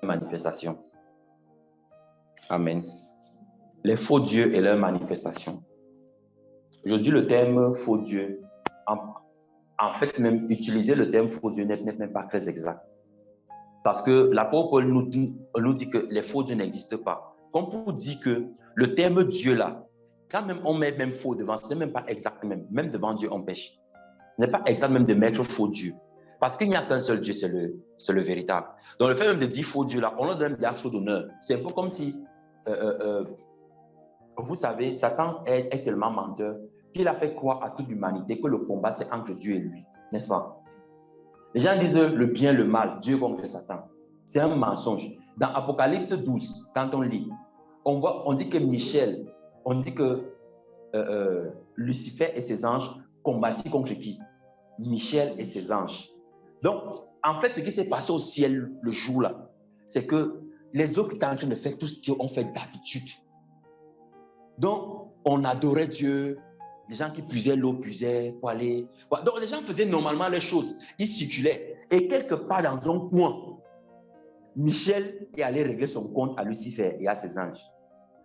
manifestations. Amen. Les faux dieux et leurs manifestations. Aujourd'hui, le terme faux dieu, en fait, même utiliser le terme faux dieu n'est même pas très exact. Parce que l'apôtre Paul nous dit que les faux dieux n'existent pas. Comme pour dire que le terme Dieu là, quand même on met même faux devant, ce n'est même pas exact même devant Dieu on pêche. Ce n'est pas exact même de mettre faux Dieu. Parce qu'il n'y a qu'un seul Dieu, c'est le véritable. Donc le fait même de dire faux Dieu là, on leur donne des actes d'honneur. C'est un peu comme si, vous savez, Satan est tellement menteur qu'il a fait croire à toute l'humanité que le combat c'est entre Dieu et lui, n'est-ce pas? Les gens disent le bien, le mal, Dieu contre Satan. C'est un mensonge. Dans Apocalypse 12, quand on lit, on dit que Michel, on dit que Lucifer et ses anges combattirent contre qui? Michel et ses anges. Donc, en fait, ce qui s'est passé au ciel le jour-là, c'est que les autres étaient en train de faire tout ce qu'ils ont fait d'habitude. Donc, on adorait Dieu. Les gens qui puisaient l'eau puisaient pour aller. Donc, les gens faisaient normalement les choses. Ils circulaient. Et quelque part dans un coin, Michel est allé régler son compte à Lucifer et à ses anges.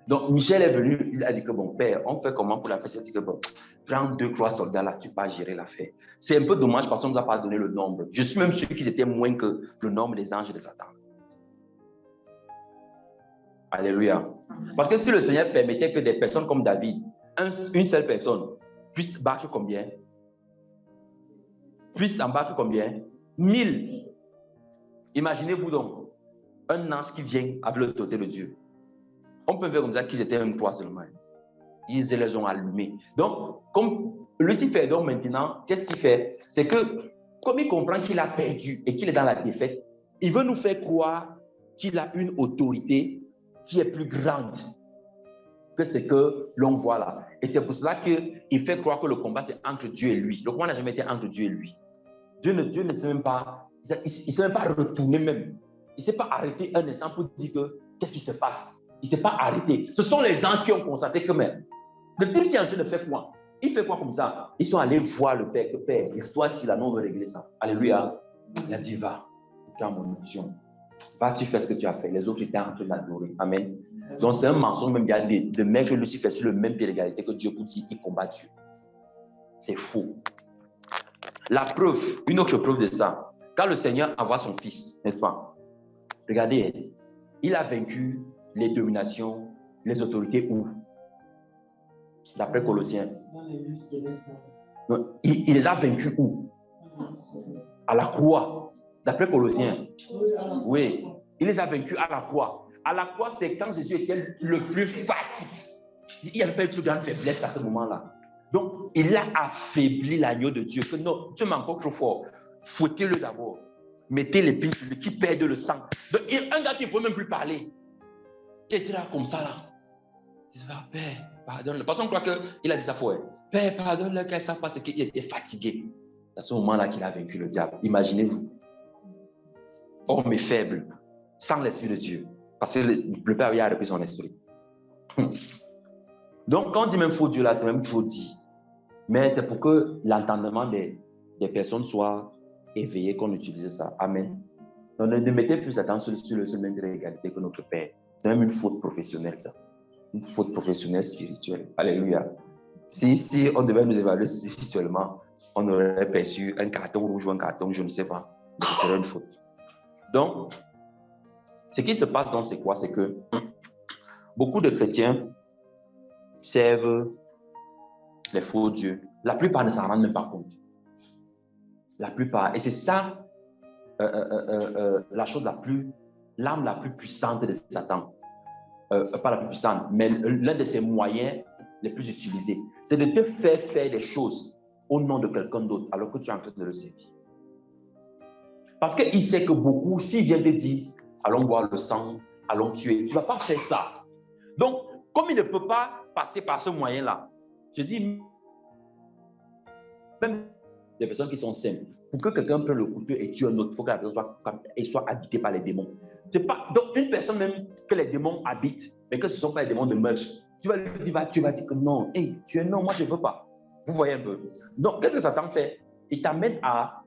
Donc, Michel est venu, il a dit que bon, père, on fait comment pour la faire? Il a dit que bon, prends 2-3 soldats là, tu vas gérer l'affaire. C'est un peu dommage parce qu'on ne nous a pas donné le nombre. Je suis même sûr qu'ils étaient moins que le nombre des anges de Satan. Alléluia. Parce que si le Seigneur permettait que des personnes comme David, une seule personne, puisse battre combien? Puisse en battre combien? 1000. Imaginez-vous donc, un ange qui vient avec l'autorité de Dieu. On peut faire comme ça qu'ils étaient un 3 seulement. Ils les ont allumés. Donc, comme Lucifer, donc maintenant, qu'est-ce qu'il fait? C'est que, comme il comprend qu'il a perdu et qu'il est dans la défaite, il veut nous faire croire qu'il a une autorité qui est plus grande que ce que l'on voit là. Et c'est pour cela qu'il fait croire que le combat, c'est entre Dieu et lui. Le combat n'a jamais été entre Dieu et lui. Dieu ne s'est même pas, il ne s'est même pas retourné même. Il ne s'est pas arrêté un instant pour dire que, qu'est-ce qui se passe? Il ne s'est pas arrêté. Ce sont les anges qui ont constaté que même, le type est en train de faire quoi? Il fait quoi comme ça? Ils sont allés voir le Père, que Père, l'histoire si la non veut régler ça. Alléluia. Il a dit, va, tu as mon onction. Va, tu fais ce que tu as fait. Les autres étaient en train d'adorer. Amen. Donc c'est un mensonge même de mettre Lucifer sur le même pied d'égalité que Dieu pour dire qu'il combat Dieu. C'est faux. La preuve, une autre preuve de ça, quand le Seigneur envoie son Fils, n'est-ce pas? Regardez, il a vaincu les dominations, les autorités où? D'après Colossiens. Il les a vaincus où? À la croix. D'après Colossiens. Oui, il les a vaincus à la croix. À la croix, c'est quand Jésus était le plus fatigué. Il n'y avait pas eu de plus grande faiblesse à ce moment-là. Donc, il a affaibli l'agneau de Dieu. Que non, tu m'es encore trop fort. Fouettez-le d'abord. Mettez l'épine sur lui qui perd le sang. Donc, un gars qui ne peut même plus parler. Qui était là comme ça, là. Il dit, ah, Père, pardonne-le. Parce qu'on croit qu'il a dit ça fort. Père, pardonne-le, qu'il ne savent pas, c'est qu'il était fatigué. C'est à ce moment-là qu'il a vaincu le diable. Imaginez-vous. Homme est faible, sans l'esprit de Dieu. Parce que le Père a repris son esprit. Donc, quand on dit même faux Dieu là, c'est même trop dit. Mais c'est pour que l'entendement des personnes soit éveillé qu'on utilise ça. Amen. Donc, ne mettez plus attention sur le même d'égalité que notre Père. C'est même une faute professionnelle, ça. Une faute professionnelle spirituelle. Alléluia. Si on devait nous évaluer spirituellement, on aurait perçu un carton rouge ou un carton, je ne sais pas. Ce serait une faute. Donc, ce qui se passe dans ces quoi, c'est que beaucoup de chrétiens servent les faux dieux. La plupart ne s'en rendent même pas compte. La plupart. Et c'est ça, la chose l'arme la plus puissante de Satan. Pas la plus puissante, mais l'un de ses moyens les plus utilisés. C'est de te faire faire des choses au nom de quelqu'un d'autre, alors que tu es en train de le servir. Parce qu'il sait que beaucoup, s'il vient te dire, allons boire le sang, allons tuer, tu ne vas pas faire ça. Donc, comme il ne peut pas passer par ce moyen-là, je dis, même des personnes qui sont simples, pour que quelqu'un prenne le couteau et tue un autre, il faut que la personne soit habitée par les démons. C'est pas, donc, une personne même que les démons habitent, mais que ce ne sont pas les démons de meurtre, tu vas lui dire, tu vas dire que non, hey, tu es non, moi je ne veux pas. Vous voyez un peu. Donc, qu'est-ce que Satan fait? Il t'amène à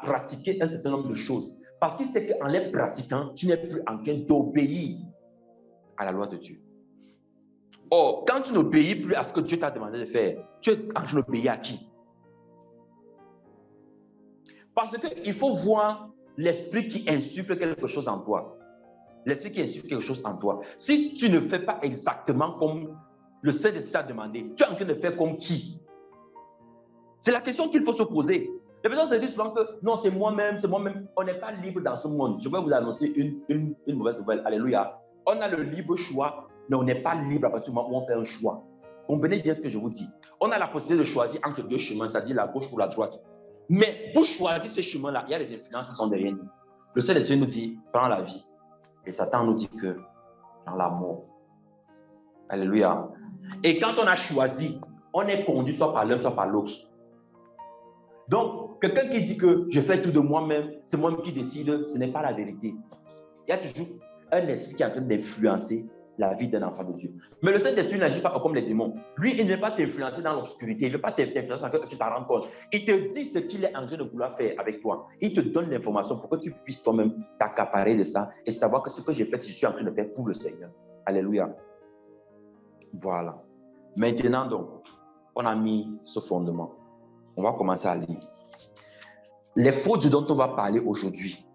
pratiquer un certain nombre de choses. Parce qu'il sait qu'en les pratiquant, tu n'es plus en train d'obéir à la loi de Dieu. Or, quand tu n'obéis plus à ce que Dieu t'a demandé de faire, tu es en train d'obéir à qui? Parce qu'il faut voir l'esprit qui insuffle quelque chose en toi. L'esprit qui insuffle quelque chose en toi. Si tu ne fais pas exactement comme le Saint-Esprit t'a demandé, tu es en train de faire comme qui? C'est la question qu'il faut se poser. Les personnes se disent souvent que non, c'est moi-même, c'est moi-même. On n'est pas libre dans ce monde. Je vais vous annoncer une mauvaise nouvelle. Alléluia. On a le libre choix, mais on n'est pas libre à partir du moment où on fait un choix. Comprenez bien ce que je vous dis. On a la possibilité de choisir entre deux chemins, c'est-à-dire la gauche ou la droite. Mais pour choisir ce chemin-là, il y a des influences qui sont derrière nous. Le Saint-Esprit nous dit, prends la vie. Et Satan nous dit que dans la mort. Alléluia. Et quand on a choisi, on est conduit soit par l'un, soit par l'autre. Donc, quelqu'un qui dit que je fais tout de moi-même, c'est moi-même qui décide, ce n'est pas la vérité. Il y a toujours un esprit qui est en train d'influencer la vie d'un enfant de Dieu. Mais le Saint-Esprit n'agit pas comme les démons. Lui, il ne veut pas t'influencer dans l'obscurité. Il ne veut pas t'influencer sans que tu t'en rends compte. Il te dit ce qu'il est en train de vouloir faire avec toi. Il te donne l'information pour que tu puisses toi-même t'accaparer de ça et savoir que ce que j'ai fait, je suis en train de faire pour le Seigneur. Alléluia. Voilà. Maintenant, donc, on a mis ce fondement. On va commencer à lire. Les fautes dont on va parler aujourd'hui,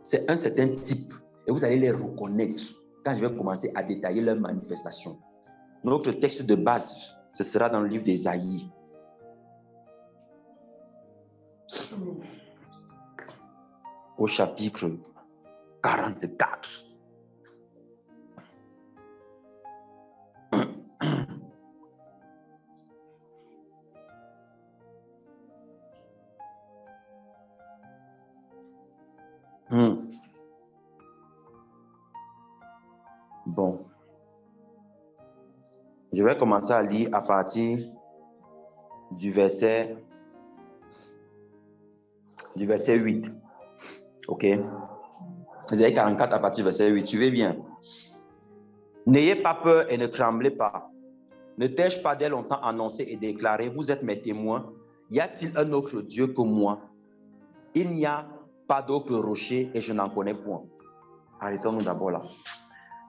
c'est un certain type. Et vous allez les reconnaître quand je vais commencer à détailler leurs manifestations. Notre texte de base, ce sera dans le livre d'Ésaïe. Au chapitre 44. Bon. Je vais commencer à lire à partir du verset 8. OK? Ésaïe 44 à partir du verset 8. Tu veux bien? N'ayez pas peur et ne tremblez pas. Ne t'ai-je pas dès longtemps annoncé et déclaré, vous êtes mes témoins? Y a-t-il un autre Dieu que moi? Il n'y a pas d'autre rocher et je n'en connais point. Arrêtons-nous d'abord là.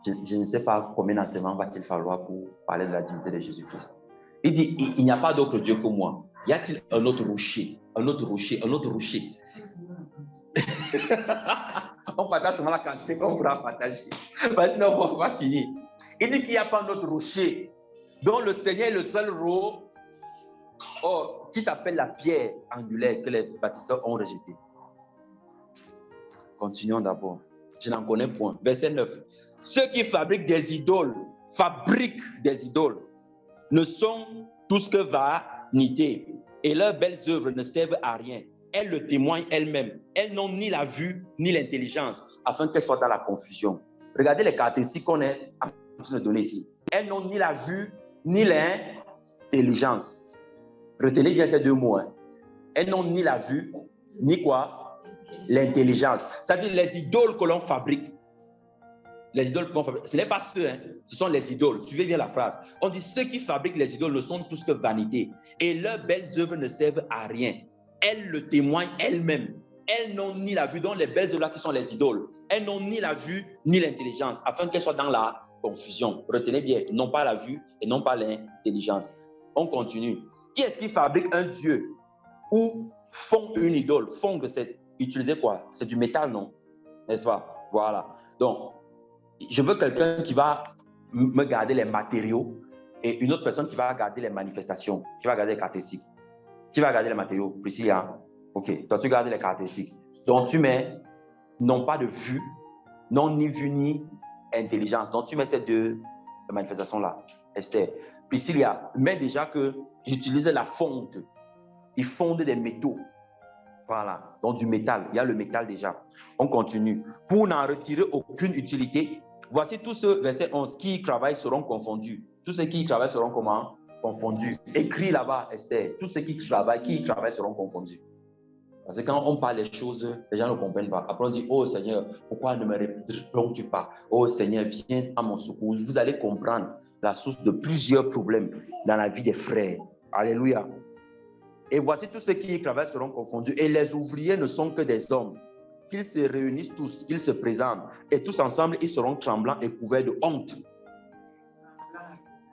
Je ne sais pas combien d'enseignements va-t-il falloir pour parler de la divinité de Jésus-Christ. Il dit, il n'y a pas d'autre Dieu que moi. Y a-t-il un autre rocher? Un autre rocher? Un autre rocher? On partage seulement la quantité qu'on pourra partager. Parce que sinon, on va finir. Il dit qu'il n'y a pas un autre rocher dont le Seigneur est le seul roc qui s'appelle la pierre angulaire que les bâtisseurs ont rejetée. Continuons d'abord. Je n'en connais point. Verset 9. Ceux qui fabriquent des idoles, ne sont tous que vanité, et leurs belles œuvres ne servent à rien. Elles le témoignent elles-mêmes. Elles n'ont ni la vue ni l'intelligence, afin qu'elles soient dans la confusion. Regardez les caractéristiques qu'on est en train de donner ici. Elles n'ont ni la vue ni l'intelligence. Retenez bien ces deux mots. Hein. Elles n'ont ni la vue ni quoi? L'intelligence. C'est-à-dire les idoles que l'on fabrique. Les idoles que l'on fabrique, ce n'est pas ceux, hein, ce sont les idoles. Suivez bien la phrase. On dit ceux qui fabriquent les idoles ne sont tous que vanité, et leurs belles œuvres ne servent à rien. Elles le témoignent elles-mêmes. Elles n'ont ni la vue, dont les belles œuvres là qui sont les idoles. Elles n'ont ni la vue ni l'intelligence, afin qu'elles soient dans la confusion. Retenez bien, non pas la vue et non pas l'intelligence. On continue. Qui est-ce qui fabrique un dieu ou fond une idole? Fondre, c'est utiliser quoi? C'est du métal, non? N'est-ce pas? Voilà. Donc, je veux quelqu'un qui va me garder les matériaux et une autre personne qui va garder les manifestations, qui va garder les caractéristiques. Qui va garder les matériaux? Priscilla. OK. Toi, tu gardes les caractéristiques. Donc, tu mets non pas de vue, non ni vue ni intelligence. Donc, tu mets ces deux manifestations-là. Esther. Priscilla, mais déjà que j'utilise la fonte. Ils fondent des métaux. Voilà. Donc, du métal. Il y a le métal déjà. On continue. Pour n'en retirer aucune utilité, voici tous ceux, verset 11, qui y travaillent seront confondus. Tous ceux qui y travaillent seront comment? Confondus. Écris là-bas, Esther. Tous ceux qui y travaillent seront confondus. Parce que quand on parle des choses, les gens ne comprennent pas. Après, on dit, oh Seigneur, pourquoi ne me réponds-tu pas? Oh Seigneur, viens à mon secours. Vous allez comprendre la source de plusieurs problèmes dans la vie des frères. Alléluia. Et voici tous ceux qui y travaillent seront confondus. Et les ouvriers ne sont que des hommes. qu'ils se réunissent tous, qu'ils se présentent. Et tous ensemble, ils seront tremblants et couverts de honte.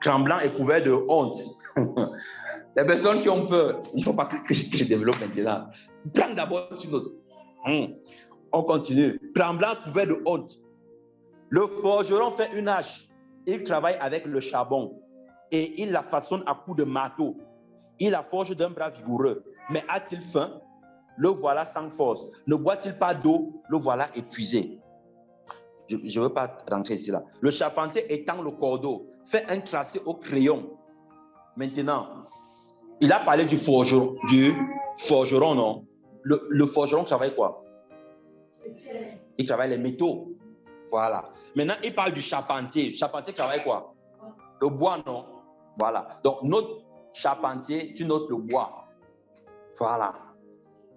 Tremblants et couverts de honte. Les personnes qui ont peur, il ne faut pas que je développe maintenant. Prends d'abord une autre. On continue. Tremblant, couvert de honte. Le forgeron fait une hache. Il travaille avec le charbon et il la façonne à coups de marteau. Il la forge d'un bras vigoureux. Mais a-t-il faim? Le voilà sans force. Ne boit-il pas d'eau? Le voilà épuisé. Je ne veux pas rentrer ici là. Le charpentier étend le cordeau, fait un tracé au crayon. Maintenant, il a parlé du forgeron, non? Le forgeron travaille quoi? Il travaille les métaux. Voilà. Maintenant, il parle du charpentier. Le charpentier travaille quoi? Le bois, non? Voilà. Donc, notre charpentier, tu notes le bois. Voilà.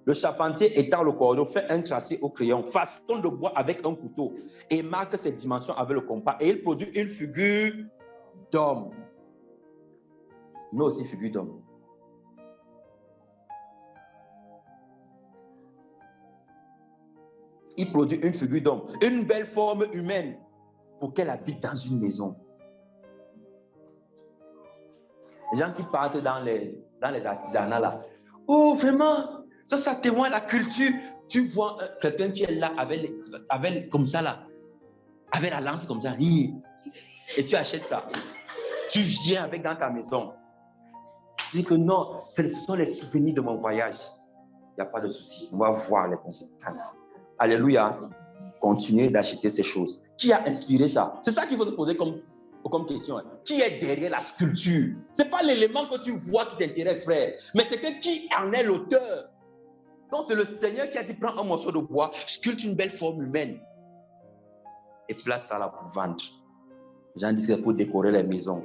Le charpentier étend le cordeau, fait un tracé au crayon, façonne le bois avec un couteau et marque ses dimensions avec le compas. Et il produit une figure d'homme. Mais aussi figure d'homme. Il produit une figure d'homme, une belle forme humaine pour qu'elle habite dans une maison. Les gens qui partent dans les artisanats là. Oh, vraiment, ça témoigne la culture. Tu vois quelqu'un qui est là avec comme ça là, avec la lance comme ça, et tu achètes ça. Tu viens avec dans ta maison. Tu dis que non, ce sont les souvenirs de mon voyage. Il n'y a pas de souci. On va voir les conséquences. Alléluia. Continuez d'acheter ces choses. Qui a inspiré ça? C'est ça qu'il faut te poser comme question. Qui est derrière la sculpture? Ce n'est pas l'élément que tu vois qui t'intéresse, frère. Mais c'est que qui en est l'auteur? Donc, c'est le Seigneur qui a dit, prends un morceau de bois, sculpte une belle forme humaine et place ça là pour vendre. Les gens disent que pour décorer les maisons.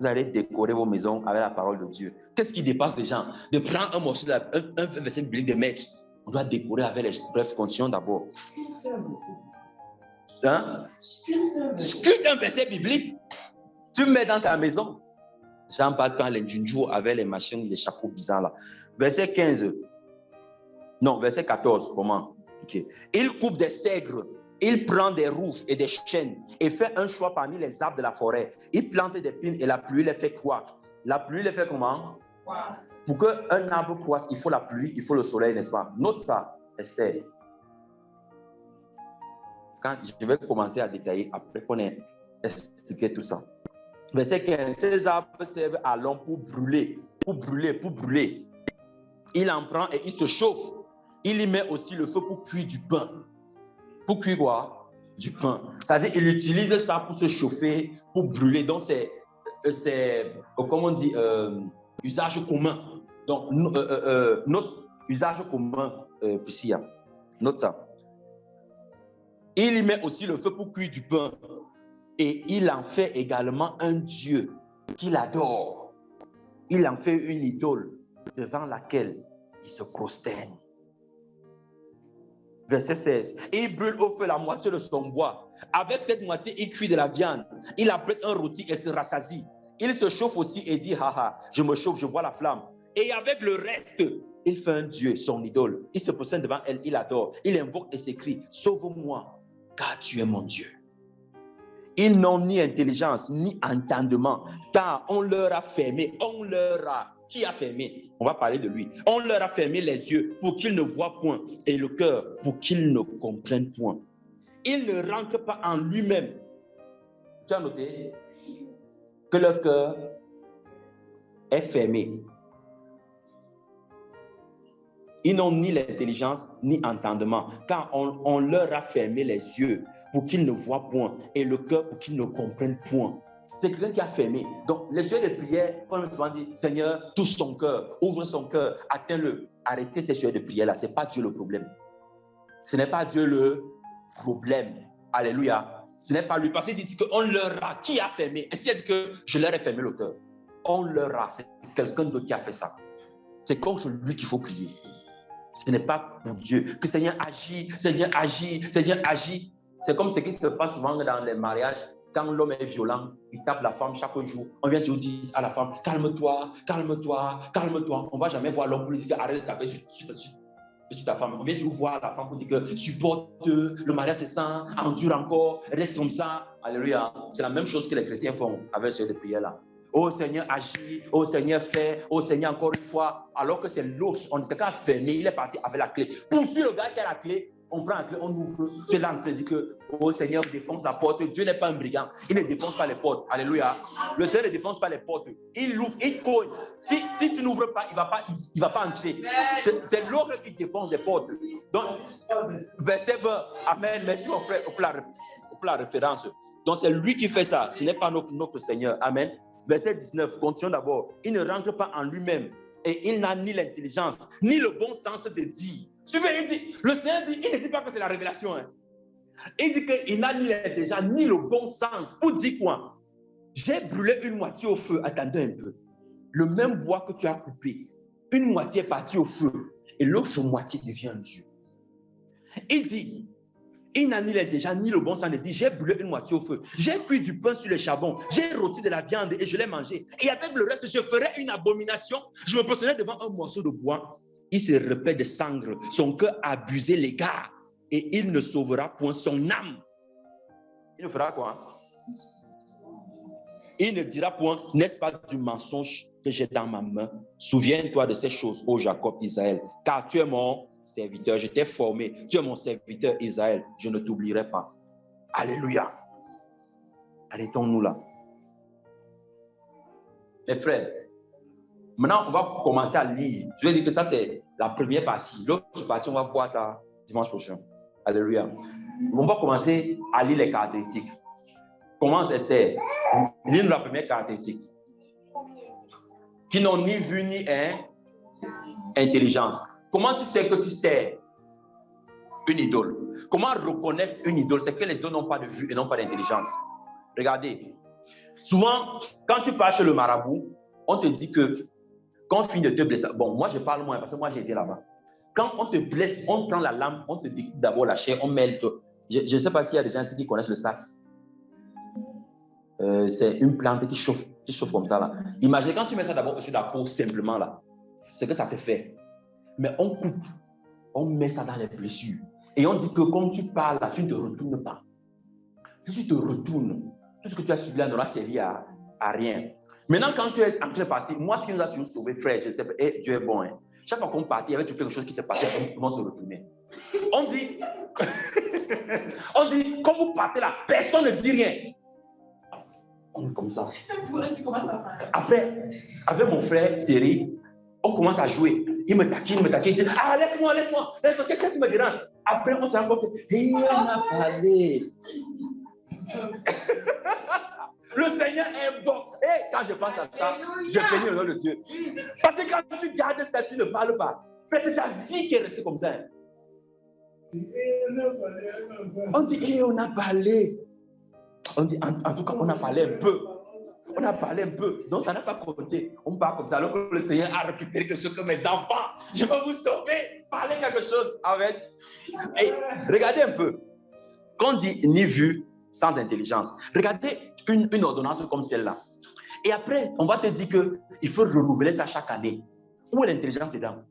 Vous allez décorer vos maisons avec la parole de Dieu. Qu'est-ce qui dépasse les gens? De prendre un morceau, un verset biblique de mettre. On doit décorer avec les... Bref, continuons d'abord. Hein? Sculpte un verset biblique. Tu mets dans ta maison. Jean parle pas du jour avec les machines, les chapeaux bizarres là. Verset 15. Non, verset 14. Comment? Okay. Il coupe des cèdres. Il prend des roufs et des chênes et fait un choix parmi les arbres de la forêt. Il plante des pins et la pluie les fait croître. La pluie les fait comment? Pour qu'un arbre croisse, il faut la pluie, il faut le soleil, n'est-ce pas? Note ça, Esther. Quand je vais commencer à détailler, après qu'on ait expliqué tout ça. Verset 15. Ces arbres servent à l'homme pour brûler. Il en prend et il se chauffe. Il y met aussi le feu pour cuire du pain. Pour cuire quoi? Du pain. C'est-à-dire qu'il utilise ça pour se chauffer, pour brûler. Donc, c'est comment on dit, usage commun. Donc, notre usage commun, Priscilla. Note ça. Il y met aussi le feu pour cuire du pain. Et il en fait également un Dieu qu'il adore. Il en fait une idole devant laquelle il se prosterne. Verset 16. Il brûle au feu la moitié de son bois. Avec cette moitié, il cuit de la viande. Il apprête un rôti et se rassasie. Il se chauffe aussi et dit, haha, je me chauffe, je vois la flamme. Et avec le reste, il fait un Dieu, son idole. Il se procède devant elle, il adore. Il invoque et s'écrie, sauve-moi, car tu es mon Dieu. Ils n'ont ni intelligence, ni entendement, car on leur a fermé, qui a fermé? On va parler de lui. On leur a fermé les yeux pour qu'ils ne voient point et le cœur pour qu'ils ne comprennent point. Il ne rentre pas en lui-même. Tu as noté que le cœur est fermé. Ils n'ont ni l'intelligence ni entendement, car on leur a fermé les yeux pour qu'ils ne voient point et le cœur pour qu'ils ne comprennent point. C'est quelqu'un qui a fermé. Donc, les yeux de prière, on souvent dit, Seigneur, touche son cœur, ouvre son cœur, atteins-le. Arrêtez ces yeux de prière-là. Ce n'est pas Dieu le problème. Ce n'est pas Dieu le problème. Alléluia. Ce n'est pas lui. Parce qu'il dit qu'on leur a. Qui a fermé? Et s'il a dit que je leur ai fermé le cœur, on leur a. C'est quelqu'un d'autre qui a fait ça. C'est contre lui qu'il faut prier. Ce n'est pas pour Dieu. Que Seigneur agit, Seigneur agit, Seigneur agit. C'est comme ce qui se passe souvent dans les mariages. Quand l'homme est violent, il tape la femme chaque jour. On vient te dire à la femme, calme-toi, calme-toi, calme-toi. On ne va jamais voir l'homme pour lui dire arrête de taper. Je suis ta femme. On vient toujours voir la femme pour dire que supporte, le mariage c'est ça, endure encore, reste comme ça. Alléluia. C'est la même chose que les chrétiens font avec ce de prière là. Oh Seigneur, agis. Oh Seigneur, fais. Oh Seigneur, encore une fois. Alors que c'est l'autre. On dit quelqu'un a fermé, il est parti avec la clé. Poursuit le gars qui a la clé. On prend la clé, on ouvre. Tu es là en train de dire que, oh Seigneur, défonce la porte. Dieu n'est pas un brigand. Il ne défonce pas les portes. Alléluia. Le Seigneur ne défonce pas les portes. Il l'ouvre, il cogne. Si tu n'ouvres pas, il ne va pas entrer. C'est l'autre qui défonce les portes. Donc, verset 20. Amen. Merci mon frère pour la référence. Donc, c'est lui qui fait ça. Ce n'est pas notre Seigneur. Amen. Verset 19. Continuons d'abord. Il ne rentre pas en lui-même. Et il n'a ni l'intelligence, ni le bon sens de dire. Suivez, il dit, le Seigneur dit, il ne dit pas que c'est la révélation. Hein. Il dit qu'il n'a ni l'intelligence, ni le bon sens. Pour dire quoi? J'ai brûlé une moitié au feu. Attendez un peu. Le même bois que tu as coupé, une moitié est partie au feu et l'autre moitié devient un Dieu. Il dit, il n'a ni l'intelligence, ni le bon sens de dire, j'ai brûlé une moitié au feu. J'ai cuit du pain sur le charbon. J'ai rôti de la viande et je l'ai mangé. Et avec le reste, je ferai une abomination. Je me positionnerai devant un morceau de bois. Il se répète de sangre. Son cœur abusé l'égard. Et il ne sauvera point son âme. Il ne fera quoi? Il ne dira point, n'est-ce pas du mensonge que j'ai dans ma main? Souviens-toi de ces choses, ô Jacob, Israël, car tu es mon serviteur, je t'ai formé, tu es mon serviteur Israël, je ne t'oublierai pas. Alléluia. Arrêtons-nous là. Mes frères, maintenant on va commencer à lire. Je vais dire que ça c'est la première partie. L'autre partie, on va voir ça dimanche prochain. Alléluia. On va commencer à lire les caractéristiques. Commence Esther. Lis la première caractéristique. Qui n'ont ni vu ni intelligence. Comment tu sais que tu sais une idole? Comment reconnaître une idole? C'est que les idoles n'ont pas de vue et n'ont pas d'intelligence. Regardez. Souvent, quand tu pars chez le marabout, on te dit que quand on finit de te blesser, bon, moi je parle moins parce que moi j'ai été là-bas. Quand on te blesse, on prend la lame, on te découpe d'abord la chair, on mêle. Je ne sais pas s'il y a des gens ici qui connaissent le sas. C'est une plante qui chauffe comme ça là. Imagine quand tu mets ça d'abord sur la peau simplement là, c'est que ça te fait. Mais on coupe, on met ça dans les blessures. Et on dit que comme tu parles là, tu ne te retournes pas. Si tu te retournes, tout ce que tu as subi là n'aura servi à rien. Maintenant, quand tu es en train de partir, moi, ce qui nous a toujours sauvé, frère, je sais pas, hey, Dieu est bon. Hein. Chaque fois qu'on partait, il y avait quelque chose qui s'est passé, on se retournait. On dit, quand vous partez là, personne ne dit rien. On est comme ça. Après, avec mon frère Thierry, on commence à jouer. Il me taquine, il dit, ah, laisse-moi, qu'est-ce que tu me déranges? Après, on s'est encore fait, hey, on a parlé. Le Seigneur est bon. Et quand je pense à ça, je bénis le nom de Dieu. Parce que quand tu gardes ça, tu ne parles pas. C'est ta vie qui est restée comme ça. On dit, hey, on a parlé. On dit, en tout cas, on a parlé un peu. On a parlé un peu. Donc, ça n'a pas compté. On parle comme ça. Alors que le Seigneur a récupéré quelque chose que mes enfants, je vais vous sauver. Parlez quelque chose avec. Et regardez un peu. Quand on dit ni vu, sans intelligence. Regardez une ordonnance comme celle-là. Et après, on va te dire qu'il faut renouveler ça chaque année. Où est l'intelligence dedans?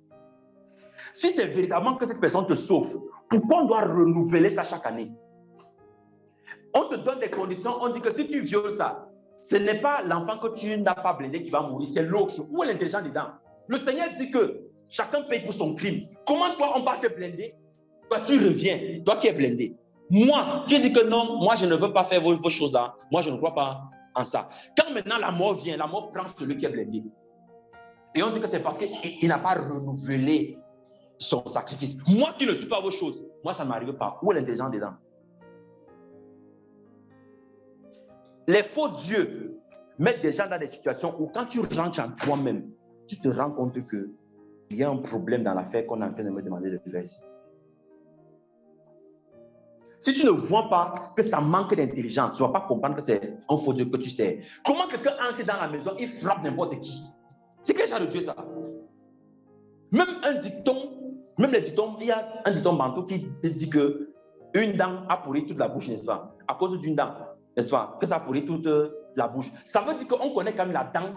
Si c'est véritablement que cette personne te sauve, pourquoi on doit renouveler ça chaque année? On te donne des conditions, on dit que si tu violes ça, ce n'est pas l'enfant que tu n'as pas blindé qui va mourir, c'est l'autre. Où est l'intelligence dedans? Le Seigneur dit que chacun paye pour son crime. Comment toi, on va te blinder? Toi, tu reviens, toi qui es blindé. Moi, tu dis que non, moi je ne veux pas faire vos choses-là. Moi, je ne crois pas en ça. Quand maintenant la mort vient, la mort prend celui qui est blindé. Et on dit que c'est parce qu'il n'a pas renouvelé son sacrifice. Moi qui ne suis pas vos choses, moi ça ne m'arrive pas. Où est l'intelligence dedans? Les faux dieux mettent des gens dans des situations où quand tu rentres en toi-même, tu te rends compte qu'il y a un problème dans l'affaire qu'on est en train de me demander de faire ici. Si tu ne vois pas que ça manque d'intelligence, tu ne vas pas comprendre que c'est un faux Dieu que tu sais. Comment quelqu'un entre dans la maison, il frappe n'importe qui? C'est quel genre de Dieu ça? Même un dicton, même les dictons, il y a un dicton bantou qui dit que une dent a pourri toute la bouche, n'est-ce pas? À cause d'une dent, n'est-ce pas? Que ça a pourri toute la bouche. Ça veut dire qu'on connaît quand même la dent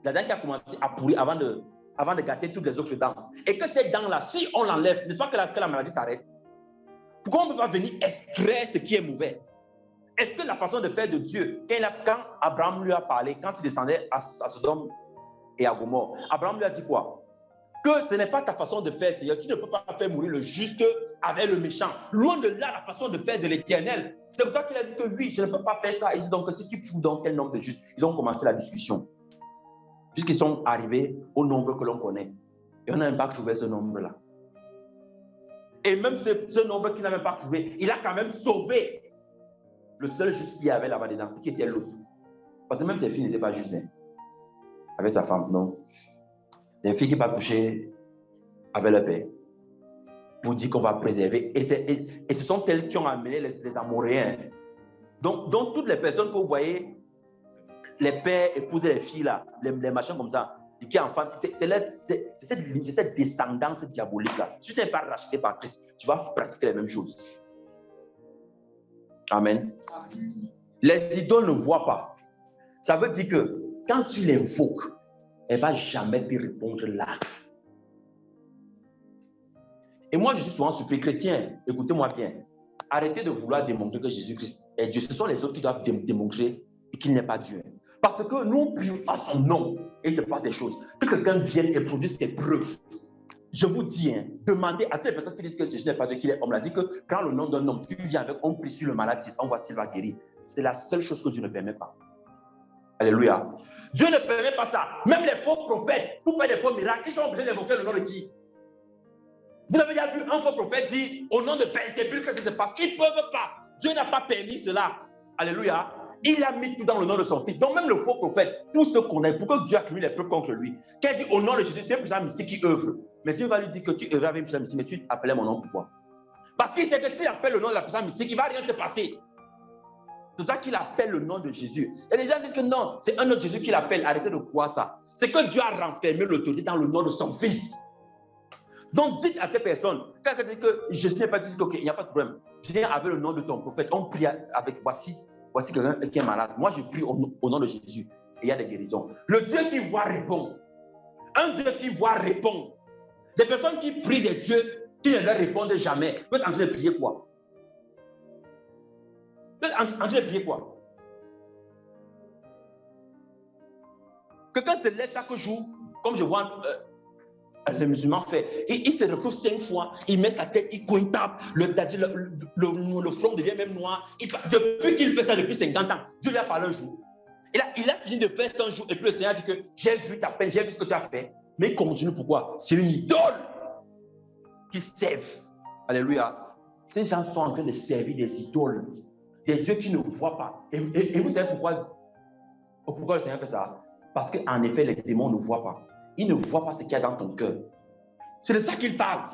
qui a commencé à pourrir avant de avant de gâter toutes les autres dents. Et que ces dents-là, si on l'enlève, n'est-ce pas que la maladie s'arrête? Pourquoi on ne peut pas venir extraire ce qui est mauvais? Est-ce que la façon de faire de Dieu, quand Abraham lui a parlé, quand il descendait à Sodome et à Gomorrhe, Abraham lui a dit quoi? Que ce n'est pas ta façon de faire, Seigneur. Tu ne peux pas faire mourir le juste avec le méchant. Loin de là, la façon de faire de l'Éternel. C'est pour ça qu'il a dit que oui, je ne peux pas faire ça. Il dit donc que si tu trouves donc quel nombre de justes, ils ont commencé la discussion. Puisqu'ils sont arrivés au nombre que l'on connaît. Et on n'a même pas trouvé ce nombre-là. Et même ce nombre qu'il n'a même pas trouvé, il a quand même sauvé le seul juste qu'il y avait là-bas dedans, qui était l'autre. Parce que même ses filles n'étaient pas justes, hein, avec sa femme, non. Les filles qui n'ont pas couché avec leur père, pour dire qu'on va préserver. Et ce sont elles qui ont amené les Amoréens. Donc, toutes les personnes que vous voyez, les pères épouser les filles là, les machins comme ça, qui enfants, c'est cette descendance diabolique là. Si tu n'es pas racheté par Christ, tu vas pratiquer les mêmes choses. Amen. Les idoles ne voient pas. Ça veut dire que quand tu l'invoques, elle ne va jamais te répondre là. Et moi, je suis souvent surpris, chrétien, écoutez-moi bien. Arrêtez de vouloir démontrer que Jésus-Christ est Dieu. Ce sont les autres qui doivent démontrer qu'il n'est pas Dieu. Parce que nous prions à son nom et il se passe des choses. Que quelqu'un vienne et produise des preuves. Je vous dis, hein, demandez à toutes les personnes qui disent que Jésus n'est pas Dieu, qu'il est homme. On l'a dit que quand le nom d'un homme, tu viens avec, on prie sur le malade, on voit s'il va guérir. C'est la seule chose que Dieu ne permet pas. Alléluia. Dieu ne permet pas ça. Même les faux prophètes, pour faire des faux miracles, ils sont obligés d'évoquer le nom de qui? Vous avez déjà vu un faux prophète dire au nom de Belzébul que ça se passe. Ils ne peuvent pas. Dieu n'a pas permis cela. Alléluia. Il a mis tout dans le nom de son fils. Donc même le faux prophète, pour se connaître, pour que Dieu accumule les preuves contre lui, quand il dit au nom de Jésus, c'est un puissant mystique qui œuvre. Mais Dieu va lui dire que tu œuvres avec un puissant mystique, mais tu appelais mon nom pourquoi? Parce qu'il sait que s'il appelle le nom de la puissance mystique, il ne va rien se passer. C'est pour ça qu'il appelle le nom de Jésus. Et les gens disent que non, c'est un autre Jésus qui l'appelle. Arrêtez de croire ça. C'est que Dieu a renfermé l'autorité dans le nom de son fils. Donc dites à ces personnes, quand elle dit que Jésus n'est pas dit qu'il n'y a pas de problème, viens avec le nom de ton prophète, on prie avec, voici quelqu'un qui est malade. Moi je prie au nom de Jésus et il y a des guérisons. Le Dieu qui voit répond. Un Dieu qui voit répond. Des personnes qui prient des dieux qui ne leur répondent jamais. Vous êtes en train de prier quoi? Vous êtes en train de prier quoi? Quelqu'un se lève chaque jour, comme je vois le musulman fait, et il se retrouve 5 fois, il met sa tête, il cogne, tape, le front devient même noir. Depuis qu'il fait ça depuis 50 ans, Dieu lui a parlé un jour. Il a fini de faire 100 jours, et puis le Seigneur dit que j'ai vu ta peine, j'ai vu ce que tu as fait. Mais il continue, pourquoi? C'est une idole qui servent. Alléluia. Ces gens sont en train de servir des idoles, des dieux qui ne voient pas. Et vous savez pourquoi le Seigneur fait ça? Parce qu'en effet, les démons ne voient pas. Ils ne voient pas ce qu'il y a dans ton cœur. C'est de ça qu'il parle.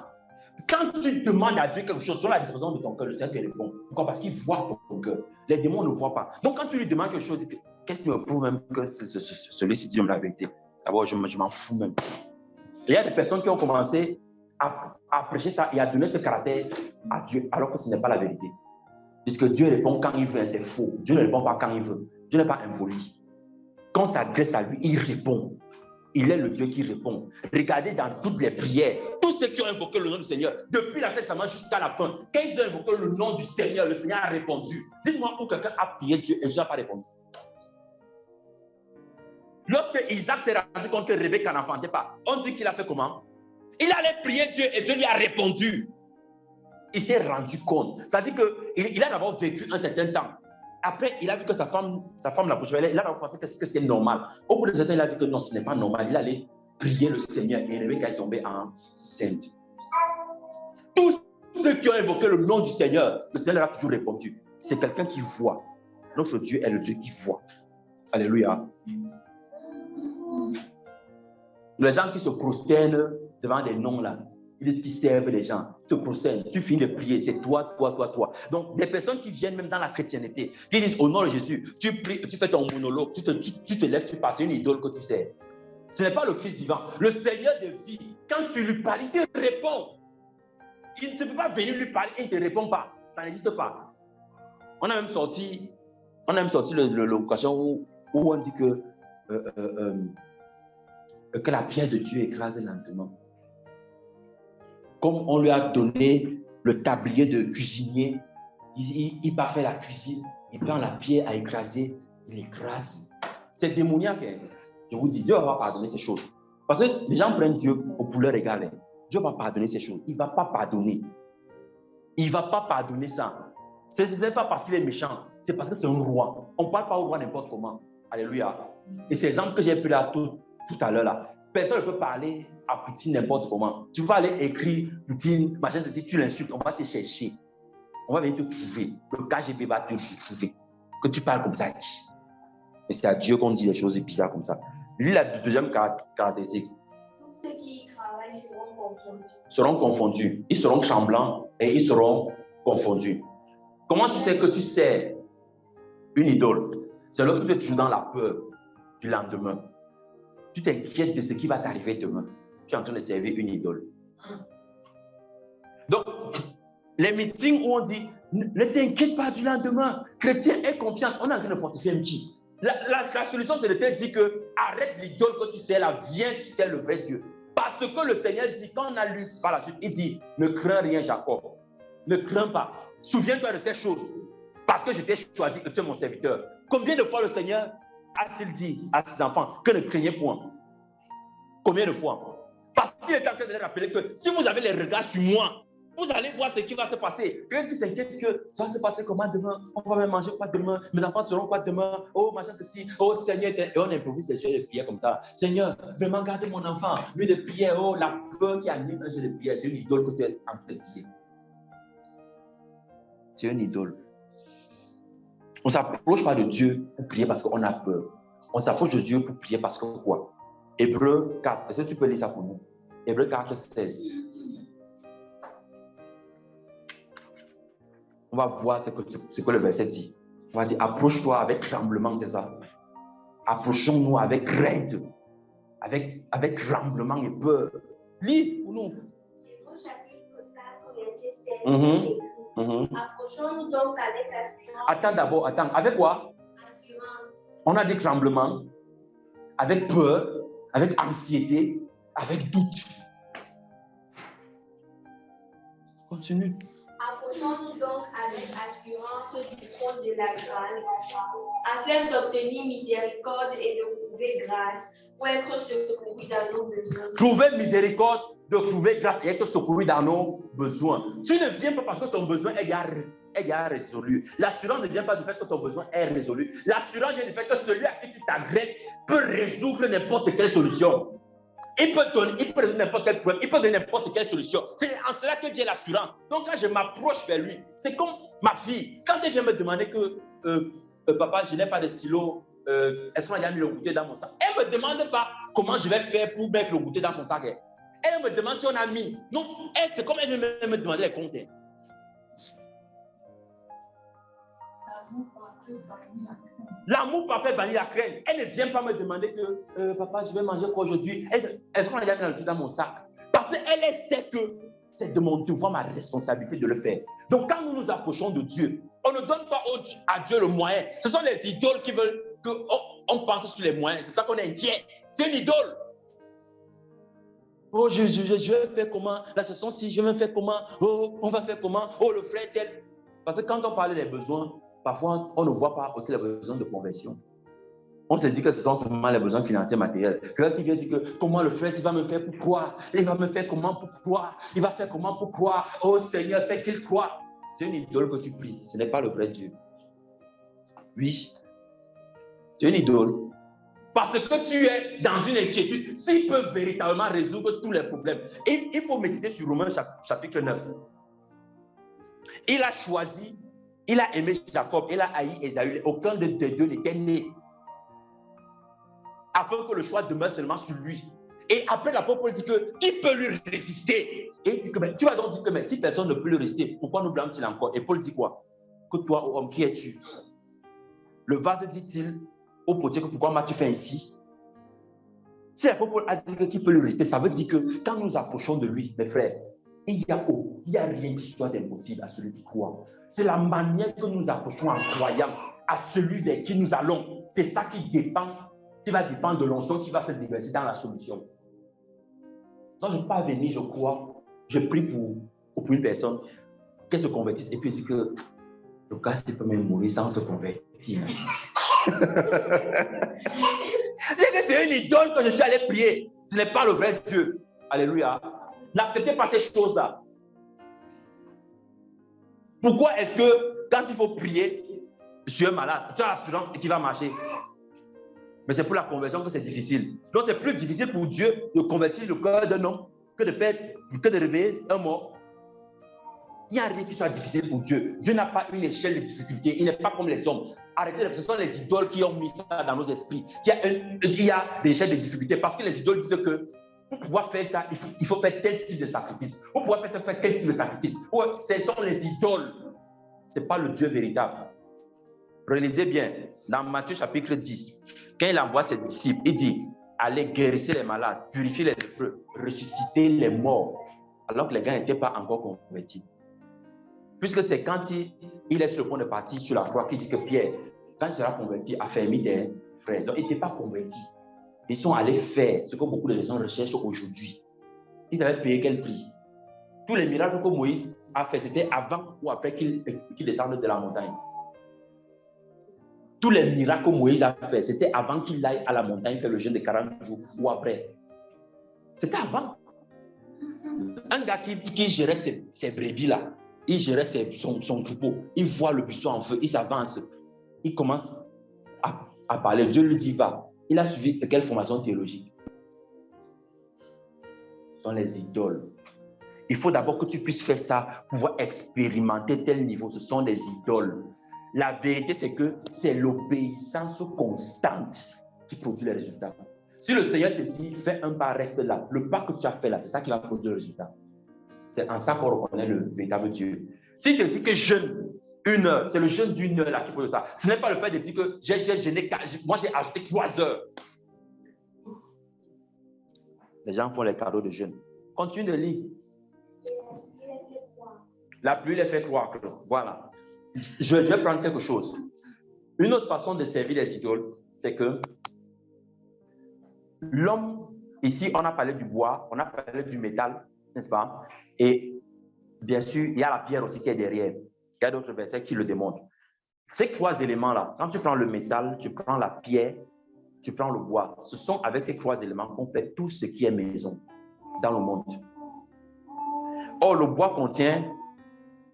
Quand tu demandes à Dieu quelque chose sur la disposition de ton cœur, le Seigneur te répond. Pourquoi? Parce qu'il voit ton cœur. Les démons ne voient pas. Donc quand tu lui demandes quelque chose, qu'est-ce qui me prouve même que celui-ci dit la vérité? D'abord, je m'en fous même. Il y a des personnes qui ont commencé à prêcher ça et à donner ce caractère à Dieu, alors que ce n'est pas la vérité. Puisque Dieu répond quand il veut, c'est faux. Dieu ne répond pas quand il veut. Dieu n'est pas impoli. Quand on s'adresse à lui, il répond. Il est le Dieu qui répond. Regardez dans toutes les prières, tous ceux qui ont invoqué le nom du Seigneur, depuis la fête Samar jusqu'à la fin, quand ils ont invoqué le nom du Seigneur, le Seigneur a répondu. Dites-moi où quelqu'un a prié Dieu et Dieu n'a pas répondu. Lorsque Isaac s'est rendu compte que Rebecca n'enfantait pas, on dit qu'il a fait comment? Il allait prier Dieu et Dieu lui a répondu. Il s'est rendu compte. Ça dit qu'il a d'abord vécu un certain temps. Après, il a vu que sa femme l'a poussé. Il a d'abord pensé que c'était normal. Au bout de ce temps, il a dit que non, ce n'est pas normal. Il allait prier le Seigneur et Rebecca est tombée enceinte. Tous ceux qui ont invoqué le nom du Seigneur, le Seigneur leur a toujours répondu. C'est quelqu'un qui voit. Notre Dieu est le Dieu qui voit. Alléluia. Les gens qui se prosternent devant des noms là, ils disent qu'ils servent les gens. Tu te prosternes, tu finis de prier, c'est toi. Donc, des personnes qui viennent même dans la chrétienté, qui disent au nom de Jésus, tu pries, tu fais ton monologue, tu te lèves, tu passes, c'est une idole que tu sers. Ce n'est pas le Christ vivant. Le Seigneur de vie, quand tu lui parles, il te répond. Il ne peut pas venir lui parler et il ne te répond pas. Ça n'existe pas. On a même sorti l'occasion où on dit que que la pierre de Dieu écrase lentement. Comme on lui a donné le tablier de cuisinier, il part faire la cuisine, il prend la pierre à écraser, il écrase. C'est démoniaque. Hein? Je vous dis, Dieu va pardonner ces choses. Parce que les gens prennent Dieu pour leur égal. Dieu va pardonner ces choses. Il ne va pas pardonner. Il ne va pas pardonner ça. Ce n'est pas parce qu'il est méchant, c'est parce que c'est un roi. On ne parle pas au roi n'importe comment. Alléluia. Et ces exemples que j'ai pris là tout à l'heure là, personne ne peut parler à Poutine n'importe comment. Tu vas aller écrire Poutine, machin, ceci, tu l'insultes, on va te chercher. On va venir te trouver. Le KGB va te trouver. Que tu parles comme ça. Et c'est à Dieu qu'on dit des choses bizarres comme ça. Lui, la deuxième caractéristique. Tous ceux qui y travaillent seront confondus. Seront confondus. Ils seront tremblants et ils seront confondus. Comment tu sais que tu sers une idole? C'est lorsque tu es toujours dans la peur du lendemain. Tu t'inquiètes de ce qui va t'arriver demain. Tu es en train de servir une idole. Donc, les meetings où on dit ne t'inquiète pas du lendemain, chrétien, aie confiance, on est en train de fortifier un petit. La solution, c'est de te dire que arrête l'idole que tu sers là, viens, tu sers le vrai Dieu. Parce que le Seigneur dit, quand on a lu par la suite, il dit ne crains rien, Jacob. Ne crains pas. Souviens-toi de ces choses. Parce que je t'ai choisi et tu es mon serviteur. Combien de fois le Seigneur a-t-il dit à ses enfants que ne craignez point? Combien de fois? Parce qu'il est en train de leur rappeler que si vous avez les regards sur moi, vous allez voir ce qui va se passer. Quelqu'un qui s'inquiète que ça va se passer comment demain? On va même manger quoi demain? Mes enfants seront quoi demain? Oh, machin, ceci. Oh, Seigneur. Et on improvise des jeux de prière comme ça. Seigneur, vraiment garde mon enfant. Lui de prière, oh, la peur qui anime un jeu de prière, c'est une idole que tu es en train de prier. C'est une idole. On ne s'approche pas de Dieu pour prier parce qu'on a peur. On s'approche de Dieu pour prier parce que quoi? Hébreux 4. Est-ce que tu peux lire ça pour nous? Hébreux 4, 16. On va voir ce que le verset dit. On va dire, approche-toi avec tremblement, c'est ça. Approchons-nous avec crainte, avec tremblement et peur. Lis pour nous. Hébreux chapitre 4, verset 7. Approchons-nous donc avec assurance. Attends d'abord, avec quoi? Assurance. On a dit tremblement, avec peur, avec anxiété, avec doute. Continue. Approchons-nous donc avec assurance du trône de la grâce, afin d'obtenir miséricorde et de trouver grâce, pour être secouru dans nos besoins. Trouver miséricorde, de trouver grâce et être secouru dans nos besoins. Tu ne viens pas parce que ton besoin est déjà résolu. L'assurance ne vient pas du fait que ton besoin est résolu. L'assurance vient du fait que celui à qui tu t'agresses peut résoudre n'importe quelle solution. Il peut résoudre n'importe quel problème, il peut donner n'importe quelle solution. C'est en cela que vient l'assurance. Donc quand je m'approche vers lui, c'est comme ma fille. Quand elle vient me demander que papa, je n'ai pas de stylo, est-ce qu'on a déjà mis le goûter dans mon sac? Elle ne me demande pas comment je vais faire pour mettre le goûter dans son sac. Elle me demande si on a mis. Non, c'est comme elle vient me demander les comptes. L'amour parfait bannit la crainte. Elle ne vient pas me demander que papa, je vais manger quoi aujourd'hui? Est-ce qu'on a déjà mis le goûter dans mon sac? Parce qu'elle sait que c'est de mon devoir, ma responsabilité de le faire. Donc quand nous nous approchons de Dieu, on ne donne pas à Dieu le moyen. Ce sont les idoles qui veulent qu'on pense sur les moyens. C'est ça qu'on est inquiet. C'est une idole. Oh, je vais faire comment? La session-ci, je vais faire comment? Oh, on va faire comment? Oh, le frère tel. Parce que quand on parle des besoins, parfois, on ne voit pas aussi les besoins de conversion. On se dit que ce sont seulement les besoins financiers matériels. Quelqu'un qui vient dire que comment le frère, il va me faire pour croire? Il va me faire comment pour croire? Il va faire comment pour croire? Oh Seigneur, fais qu'il croie. C'est une idole que tu pries. Ce n'est pas le vrai Dieu. Oui. C'est une idole. Parce que tu es dans une inquiétude. S'il peut véritablement résoudre tous les problèmes. Il faut méditer sur Romains chapitre 9. Il a choisi, il a aimé Jacob, il a haï Ésaü. Aucun des deux n'était né. Afin que le choix demeure seulement sur lui. Et après, l'apôtre Paul dit que qui peut lui résister? Et il dit que tu vas donc dire que mais, si personne ne peut lui résister, pourquoi nous blâme-t-il encore? Et Paul dit quoi? Que toi, ô homme, qui es-tu? Le vase dit-il au potier que pourquoi m'as-tu fait ainsi? Si l'apôtre Paul a dit que qui peut lui résister, ça veut dire que quand nous approchons de lui, mes frères, il n'y a rien qui soit impossible à celui qui croit. C'est la manière que nous approchons en croyant à celui vers qui nous allons. C'est ça qui dépend qui va dépendre de l'onction qui va se déverser dans la solution. Donc, je ne peux pas venir, je crois, je prie pour une personne qu'elle se convertisse et puis dit que le gars, il peut même mourir sans se convertir. C'est que c'est une idole que je suis allé prier. Ce n'est pas le vrai Dieu. Alléluia. N'acceptez pas ces choses-là. Pourquoi est-ce que quand il faut prier, je suis malade, tu as l'assurance et qu'il va marcher? Mais c'est pour la conversion que c'est difficile. Donc c'est plus difficile pour Dieu de convertir le cœur d'un homme que de réveiller un mort. Il n'y a rien qui soit difficile pour Dieu. Dieu n'a pas une échelle de difficulté. Il n'est pas comme les hommes. Arrêtez, ce sont les idoles qui ont mis ça dans nos esprits. Il y a des échelles de difficulté parce que les idoles disent que pour pouvoir faire ça, il faut faire tel type de sacrifice. Pour pouvoir faire tel type de sacrifice. Ce sont les idoles. Ce n'est pas le Dieu véritable. Réalisez bien, dans Matthieu chapitre 10, quand il envoie ses disciples, il dit, allez guérissez les malades, purifiez les lépreux, ressuscitez les morts, alors que les gars n'étaient pas encore convertis. Puisque c'est quand il est sur le point de partir sur la croix qu'il dit que Pierre, quand tu seras converti, affermis tes frères. Donc, ils n'étaient pas convertis. Ils sont allés faire ce que beaucoup de gens recherchent aujourd'hui. Ils avaient payé quel prix? Tous les miracles que Moïse a fait, c'était avant ou après qu'il descende de la montagne. Tous les miracles que Moïse a fait, c'était avant qu'il aille à la montagne faire le jeûne de 40 jours ou après. C'était avant. Un gars qui gérait ses brebis là, il gérait son troupeau, il voit le buisson en feu, il s'avance, il commence à parler. Dieu lui dit, va. Il a suivi quelle formation théologique? Ce sont les idoles. Il faut d'abord que tu puisses faire ça pour pouvoir expérimenter tel niveau. Ce sont des idoles. La vérité, c'est que c'est l'obéissance constante qui produit les résultats. Si le Seigneur te dit, fais un pas, reste là, le pas que tu as fait là, c'est ça qui va produire le résultat. C'est en ça qu'on reconnaît le véritable Dieu. S'il te dit que jeûne 1 heure, c'est le jeûne d'1 heure là qui produit ça. Ce n'est pas le fait de dire que j'ai jeûné, moi j'ai ajouté 3 heures. Les gens font les cadeaux de jeûne. Continue de lire. La pluie les fait croire que, voilà. Je vais prendre quelque chose. Une autre façon de servir les idoles, c'est que l'homme, ici, on a parlé du bois, on a parlé du métal, n'est-ce pas? Et bien sûr, il y a la pierre aussi qui est derrière. Il y a d'autres versets qui le démontrent. Ces 3 éléments-là, quand tu prends le métal, tu prends la pierre, tu prends le bois, ce sont avec ces 3 éléments qu'on fait tout ce qui est maison dans le monde. Or, le bois contient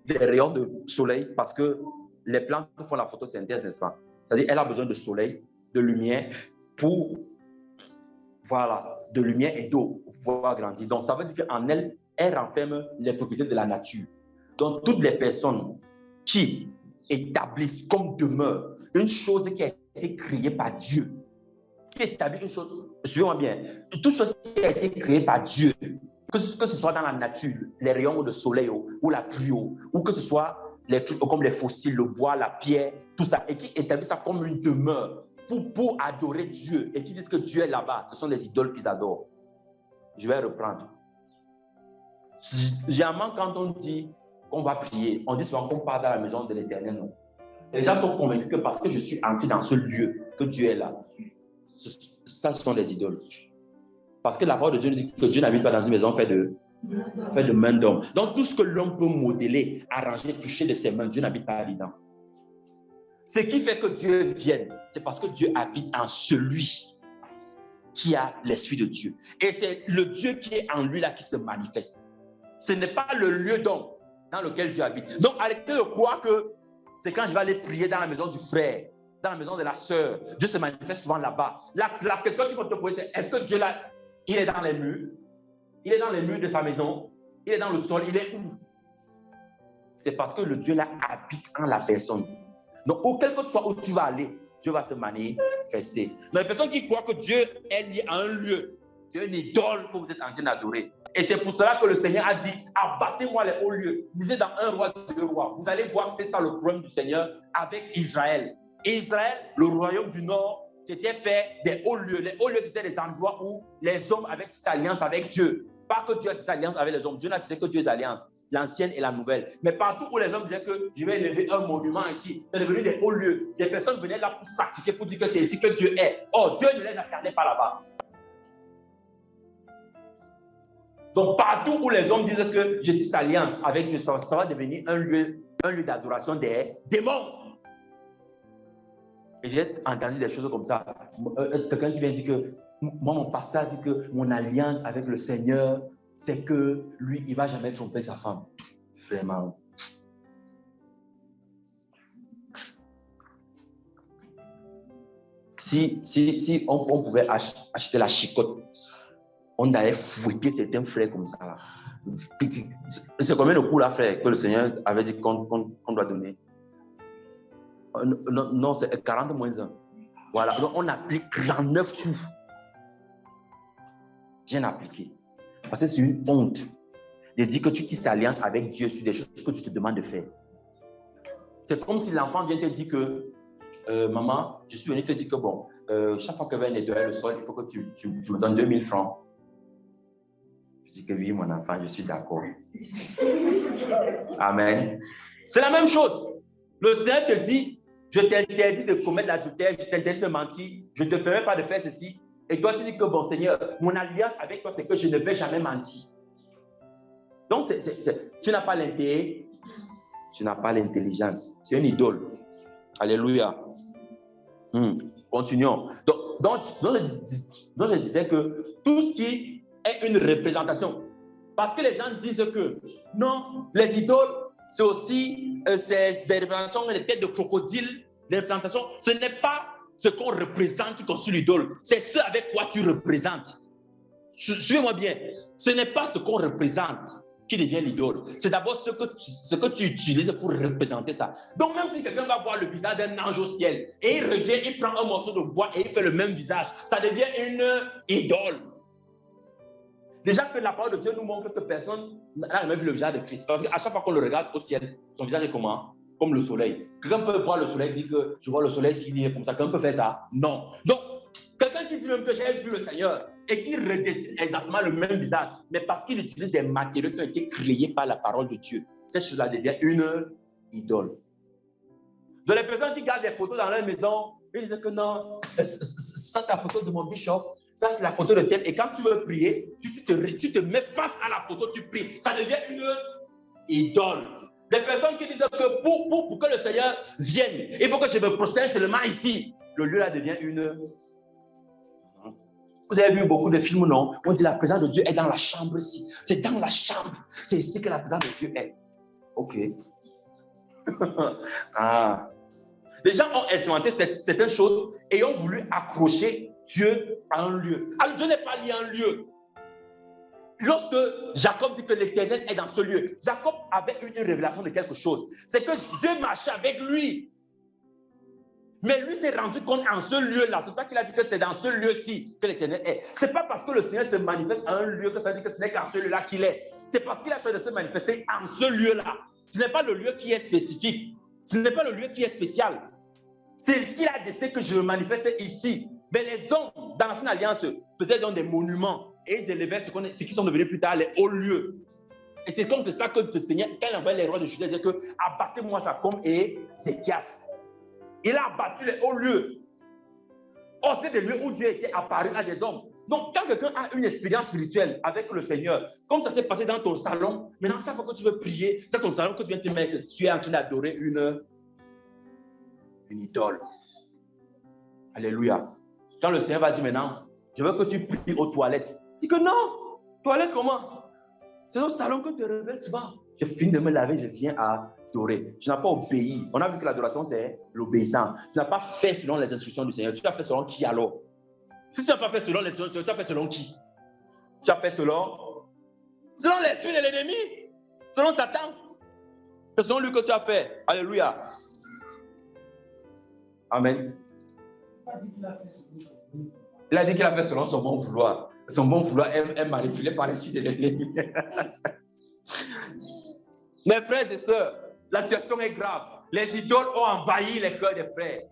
des rayons de soleil parce que les plantes font la photosynthèse, n'est-ce pas? C'est-à-dire qu'elle a besoin de soleil, de lumière pour, voilà, de lumière et d'eau pour pouvoir grandir. Donc, ça veut dire qu'en elle, elle renferme les propriétés de la nature. Donc, toutes les personnes qui établissent comme demeure une chose qui a été créée par Dieu, qui établit une chose, suivez-moi bien, toute chose qui a été créée par Dieu, que ce soit dans la nature, les rayons de soleil ou la pluie, ou que ce soit les trucs comme les fossiles, le bois, la pierre, tout ça, et qui établit ça comme une demeure pour adorer Dieu, et qui disent que Dieu est là-bas, ce sont les idoles qu'ils adorent. Je vais reprendre. Généralement, quand on dit qu'on va prier, on dit souvent qu'on part dans la maison de l'Éternel, non. Les gens sont convaincus que parce que je suis entré dans ce lieu, que Dieu est là. Ça, ce sont des idoles. Parce que la parole de Dieu nous dit que Dieu n'habite pas dans une maison faite de main d'homme. Donc, tout ce que l'homme peut modeler, arranger, toucher de ses mains, Dieu n'habite pas dedans. Ce qui fait que Dieu vienne, c'est parce que Dieu habite en celui qui a l'Esprit de Dieu. Et c'est le Dieu qui est en lui là qui se manifeste. Ce n'est pas le lieu d'homme dans lequel Dieu habite. Donc, arrêtez de croire que c'est quand je vais aller prier dans la maison du frère, dans la maison de la sœur, Dieu se manifeste souvent là-bas. La question qu'il faut te poser, c'est est-ce que Dieu là, il est dans les murs? Il est dans les murs de sa maison? Il est dans le sol? Il est où? C'est parce que le Dieu là habite en la personne. Donc, quel que soit où tu vas aller, Dieu va se manifester. Donc, les personnes qui croient que Dieu est lié à un lieu, c'est une idole que vous êtes en train d'adorer. Et c'est pour cela que le Seigneur a dit, abattez-moi les hauts lieux. Lisez dans 1 roi, 2 rois. Vous allez voir que c'est ça le problème du Seigneur avec Israël. Israël, le royaume du Nord, c'était fait des hauts lieux. Les hauts lieux, c'était des endroits où les hommes avaient cette alliance avec Dieu. pas que Dieu a tissé alliance avec les hommes. Dieu n'a tissé que deux alliances, l'ancienne et la nouvelle. Mais partout où les hommes disaient que je vais élever un monument ici, c'est devenu des hauts lieux. Des personnes venaient là pour sacrifier, pour dire que c'est ici que Dieu est. Or, Dieu ne les attendait pas là-bas. Donc, partout où les hommes disent que je tisse alliance avec Dieu, ça va devenir un lieu d'adoration des démons. Et j'ai entendu des choses comme ça. Quelqu'un qui vient dire que moi, mon pasteur dit que mon alliance avec le Seigneur, c'est que lui, il ne va jamais tromper sa femme. Vraiment. Si on pouvait acheter la chicotte, on allait fouetter certains frères comme ça. Là. C'est combien de coups là, frère, que le Seigneur avait dit qu'on doit donner? Non, c'est 40 moins 1. Voilà, donc on applique 39 coups. Bien appliqué. Parce que c'est une honte de dire que tu tisses alliance avec Dieu sur des choses que tu te demandes de faire. C'est comme si l'enfant vient te dire que maman, je suis venu te dire que bon, chaque fois que va nettoyer le sol, il faut que tu me donnes 2000 francs. Je dis que oui, mon enfant, je suis d'accord. Amen. C'est la même chose. Le Seigneur te dit, je t'interdis de commettre l'adultère, je t'interdis de mentir, je ne te permets pas de faire ceci. Et toi, tu dis que bon, Seigneur, mon alliance avec toi, c'est que je ne vais jamais mentir. Donc, tu n'as pas l'intérêt, tu n'as pas l'intelligence. Tu es une idole. Alléluia. Continuons. Donc, je disais que tout ce qui est une représentation, parce que les gens disent que non, les idoles, c'est aussi des représentations, des têtes de crocodile, des représentations. Ce n'est pas ce qu'on représente qui constitue l'idole, c'est ce avec quoi tu représentes. Suivez-moi bien, ce n'est pas ce qu'on représente qui devient l'idole, c'est d'abord ce que tu utilises pour représenter ça. Donc même si quelqu'un va voir le visage d'un ange au ciel et il revient, il prend un morceau de bois et il fait le même visage, ça devient une idole. Déjà que la parole de Dieu nous montre que personne n'a jamais vu le visage de Christ. Parce qu'à chaque fois qu'on le regarde au ciel, son visage est comment? Comme le soleil. Quelqu'un peut voir le soleil et dire que je vois le soleil s'il est comme ça. Quelqu'un peut faire ça? Non. Donc, quelqu'un qui dit même que j'ai vu le Seigneur et qui redessine exactement le même visage, mais parce qu'il utilise des matériaux qui ont été créés par la parole de Dieu, cette chose-là devient une idole. Donc, les personnes qui gardent des photos dans leur maison, ils disent que non, ça c'est la photo de mon bishop. Ça, c'est la photo de tel. Et quand tu veux prier, tu te mets face à la photo, tu pries. Ça devient une idole. Des personnes qui disent que pour que le Seigneur vienne, il faut que je me prosterne seulement ici. Le lieu là devient une... Vous avez vu beaucoup de films, non? On dit la présence de Dieu est dans la chambre ici. C'est dans la chambre. C'est ici que la présence de Dieu est. Ok. Ah. Les gens ont inventé certaines choses et ont voulu accrocher Dieu à un lieu. Alors Dieu n'est pas lié à un lieu. Lorsque Jacob dit que l'Éternel est dans ce lieu, Jacob avait une révélation de quelque chose. C'est que Dieu marchait avec lui. Mais lui s'est rendu compte en ce lieu-là. C'est pour ça qu'il a dit que c'est dans ce lieu-ci que l'Éternel est. Ce n'est pas parce que le Seigneur se manifeste à un lieu que ça dit que ce n'est qu'en ce lieu-là qu'il est. C'est parce qu'il a choisi de se manifester en ce lieu-là. Ce n'est pas le lieu qui est spécifique. Ce n'est pas le lieu qui est spécial. C'est ce qu'il a décidé que je me manifeste ici. Mais les hommes dans l'ancienne alliance faisaient donc des monuments et ils élevaient ce qui sont devenus plus tard les hauts lieux. Et c'est comme ça que le Seigneur, quand il envoyait les rois de Juda, il disait que abattez-moi ça comme Ézéchias. Il a abattu les hauts lieux. Or, c'est des lieux où Dieu était apparu à des hommes. Donc, quand quelqu'un a une expérience spirituelle avec le Seigneur, comme ça s'est passé dans ton salon, maintenant, chaque fois que tu veux prier, c'est ton salon que tu viens te mettre, tu es en train d'adorer une idole. Alléluia. Quand le Seigneur va dire maintenant, je veux que tu pries aux toilettes. Dis que non. Toilettes comment? C'est au salon que tu te réveilles, tu vas. Je finis de me laver, je viens adorer. Tu n'as pas obéi. On a vu que l'adoration, c'est l'obéissance. Tu n'as pas fait selon les instructions du Seigneur. Tu as fait selon qui alors? Si tu n'as pas fait selon les instructions, tu as fait selon qui? Tu as fait selon l'esprit de l'ennemi. Selon Satan. C'est selon lui que tu as fait. Alléluia. Amen. Il a dit qu'il a fait selon son bon vouloir. Son bon vouloir est manipulé par l'esprit de l'ennemi. Mes frères et sœurs, la situation est grave. Les idoles ont envahi les cœurs des frères.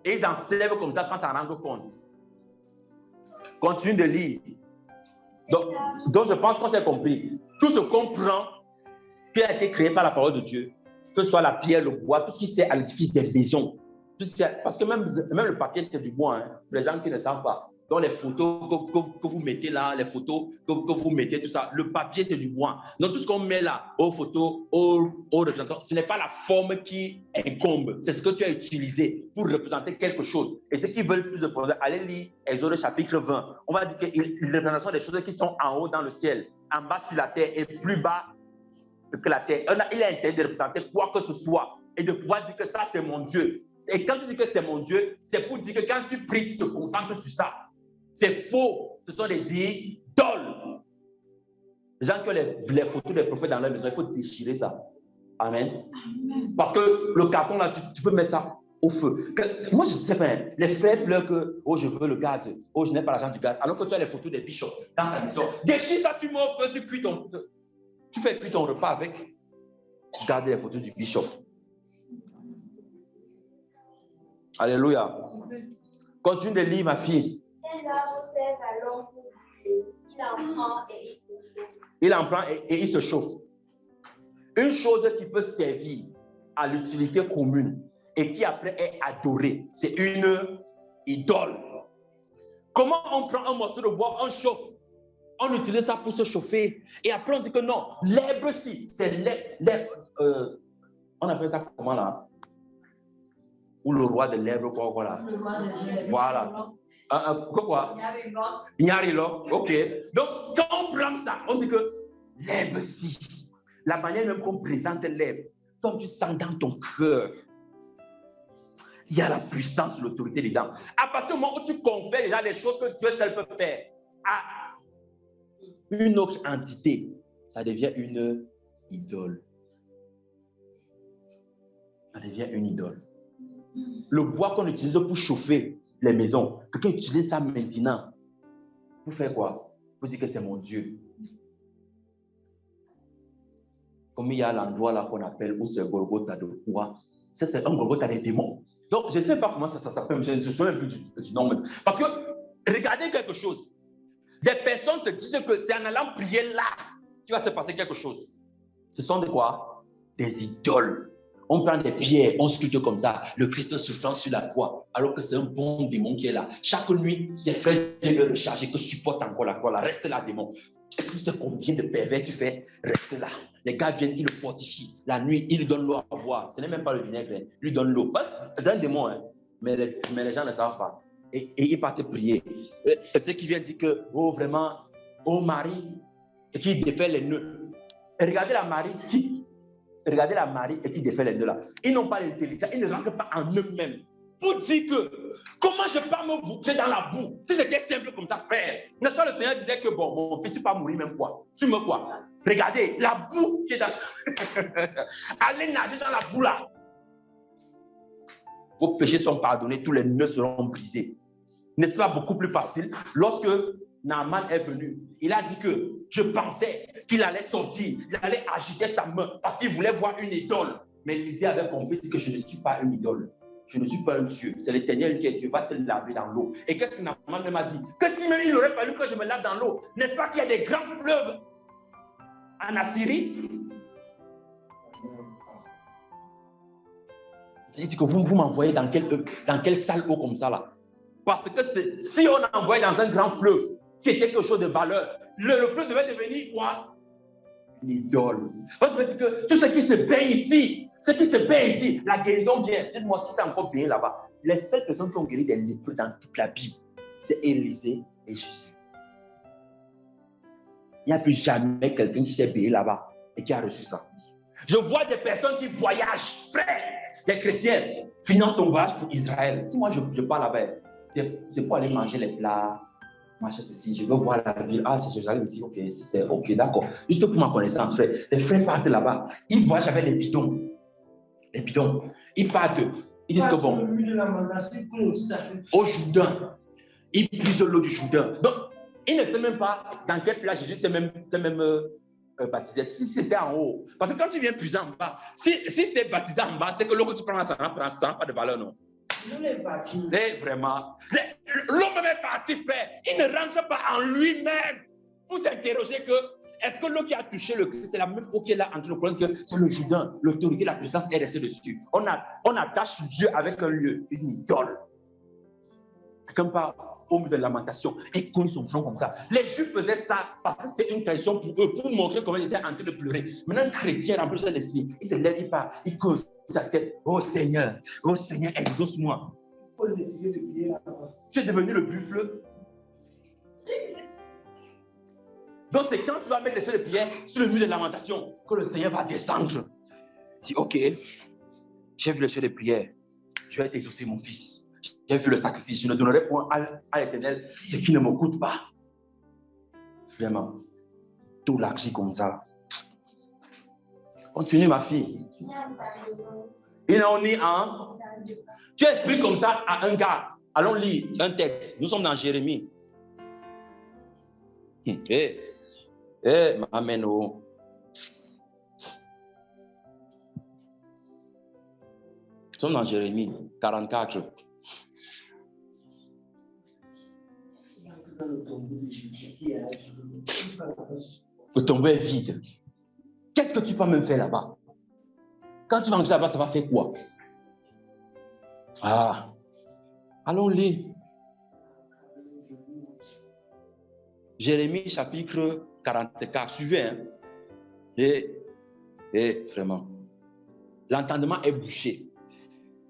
Et ils en servent comme ça sans s'en rendre compte. Continue de lire. Donc je pense qu'on s'est compris. Tout ce qu'on prend, qui a été créé par la parole de Dieu, que ce soit la pierre, le bois, tout ce qui sert à l'édifice des maisons. Parce que même le papier, c'est du bois. Hein. Les gens qui ne savent pas. Donc les photos que vous mettez là, les photos que vous mettez, tout ça, le papier, c'est du bois. Donc tout ce qu'on met là, aux photos, aux représentants, ce n'est pas la forme qui incombe. C'est ce que tu as utilisé pour représenter quelque chose. Et ceux qui veulent plus de problèmes, allez lire Exode chapitre 20. On va dire que les représentations des choses qui sont en haut dans le ciel, en bas sur la terre et plus bas que la terre. Il a intérêt de représenter quoi que ce soit et de pouvoir dire que ça, c'est mon Dieu. Et quand tu dis que c'est mon Dieu, c'est pour dire que quand tu pries, tu te concentres sur ça. C'est faux. Ce sont des idoles. Les gens qui ont les photos des prophètes dans leur maison, il faut déchirer ça. Amen. Parce que le carton, là, tu peux mettre ça au feu. Moi, je sais pas, les frères pleurent que, oh, je veux le gaz, oh, je n'ai pas l'argent du gaz. Alors que tu as les photos des bishops dans ta maison. Déchire ça, tu mets au feu, tu fais cuire ton repas avec. Regardez les photos du bishop. Alléluia. Continue de lire, ma fille. Un arbre sert à l'homme pour bouffer. Il en prend et il se chauffe. Il en prend et il se chauffe. Une chose qui peut servir à l'utilité commune et qui après est adorée, c'est une idole. Comment on prend un morceau de bois, on chauffe, on utilise ça pour se chauffer et après on dit que non, l'herbe si, c'est l'herbe, on appelle ça comment là? Ou le roi de l'herbe, quoi là? Le roi de l'herbe. Voilà. Quoi? Nyarilo. Ok. Donc, quand on prend ça, on dit que l'herbe si, la manière même qu'on présente l'herbe, comme tu sens dans ton cœur, il y a la puissance, l'autorité dedans. À partir du moment où tu confères déjà les choses que Dieu seul peut faire à une autre entité, ça devient une idole. Ça devient une idole. Le bois qu'on utilise pour chauffer les maisons, quelqu'un utilise ça maintenant. Pour faire quoi? Pour dire que c'est mon Dieu. Comme il y a l'endroit là qu'on appelle où c'est Golgotha de quoi? Ça, c'est un Golgotha des démons. Donc, je ne sais pas comment ça s'appelle, je ne me souviens plus du nom. Parce que, regardez quelque chose. Des personnes se disent que c'est en allant prier là qu'il va se passer quelque chose. Ce sont des quoi? Des idoles. On prend des pierres, on sculpte comme ça, le Christ souffrant sur la croix, alors que c'est un bon démon qui est là. Chaque nuit, ses frères viennent le recharger, que supporte encore la croix là. Reste là, démon. Est-ce que tu sais combien de pervers tu fais? Reste là. Les gars viennent, ils le fortifient. La nuit, ils lui donnent l'eau à boire. Ce n'est même pas le vinaigre, hein. Ils lui donnent l'eau. C'est un démon, hein. Mais les gens ne savent pas. Et ils partent prier. Et ceux qui viennent dire que, oh vraiment, oh Marie, et qui défait les nœuds. Et regardez la Marie et qui défait les nœuds là. Ils n'ont pas l'intelligence, ils ne rentrent pas en eux-mêmes. Pour dire que, comment je peux me bouger dans la boue? Si c'était simple comme ça, frère. N'est-ce pas, le Seigneur disait que, bon, mon fils, tu ne vas pas mourir même quoi. Tu me quoi? Regardez, la boue qui est dans... Allez nager dans la boue là. Vos péchés sont pardonnés, tous les nœuds seront brisés. N'est-ce pas beaucoup plus facile? Lorsque Naaman est venu, il a dit que je pensais qu'il allait sortir, il allait agiter sa main parce qu'il voulait voir une idole. Mais Élisée avait compris que je ne suis pas une idole. Je ne suis pas un Dieu. C'est l'Éternel qui est Dieu, va te laver dans l'eau. Et qu'est-ce que Naaman m'a dit? Que si même il aurait fallu que je me lave dans l'eau, n'est-ce pas qu'il y a des grands fleuves en Assyrie? J'ai dit que vous m'envoyez dans quelle sale eau comme ça là? Parce que si on envoyait dans un grand fleuve qui était quelque chose de valeur, le fleuve devait devenir quoi? Une idole. On devait dire que tout ce qui se baigne ici, la guérison vient. Dites-moi qui s'est encore baigné là-bas. Les seules personnes qui ont guéri des lépreux dans toute la Bible, c'est Élisée et Jésus. Il n'y a plus jamais quelqu'un qui s'est baigné là-bas et qui a reçu ça. Je vois des personnes qui voyagent, frère, des chrétiens, financent ton voyage pour Israël. Si moi je pars là-bas, c'est pour aller manger les plats, manger ceci, je veux voir la ville. Ah, c'est Jérusalem ici, ok, c'est ok, d'accord. Juste pour ma connaissance, frère. Les frères partent là-bas, ils voyagent avec les bidons. Les bidons. Ils partent, ils disent que bon, au Jourdain, ils puisent l'eau du Jourdain. Donc, ils ne savent même pas dans quel plat Jésus s'est même baptisé. Si c'était en haut. Parce que quand tu viens puiser en bas, si c'est baptisé en bas, c'est que l'eau que tu prends, ça n'a pas de valeur, non? Et vraiment, l'homme est parti, frère. Il ne rentre pas en lui-même Vous interrogez que est-ce que l'eau qui a touché le Christ, c'est la même eau qui est là entre le problème que c'est le Jourdain, l'autorité, la puissance est restée dessus. On attache Dieu avec un lieu, une idole. Quelqu'un part au milieu de la lamentation et cogne son front comme ça. Les Juifs faisaient ça parce que c'était une tradition pour eux, pour montrer comment ils étaient en train de pleurer. Maintenant, un chrétien rempli de l'esprit, il se lève, il part, il cause sa tête. Oh Seigneur, exauce-moi. Tu es devenu le buffle. Donc, c'est quand tu vas mettre les feux de prière sur le mur de lamentation que le Seigneur va descendre. Tu dis, ok, j'ai vu les feux de prière, je vais t'exaucer mon fils. J'ai vu le sacrifice, je ne donnerai point à l'Éternel ce qui ne me coûte pas. Vraiment, tout l'argent comme ça. Continue, ma fille. Il en est un. Tu expliques comme ça à un gars. Allons lire un texte. Nous sommes dans Jérémie. Amen. Nous sommes dans Jérémie 44. Le tombeau est vide. Qu'est-ce que tu peux même faire là-bas? Quand tu vas entrer là-bas, ça va faire quoi? Allons lire. Jérémie chapitre 44. Suivez. Hein? Et vraiment. L'entendement est bouché.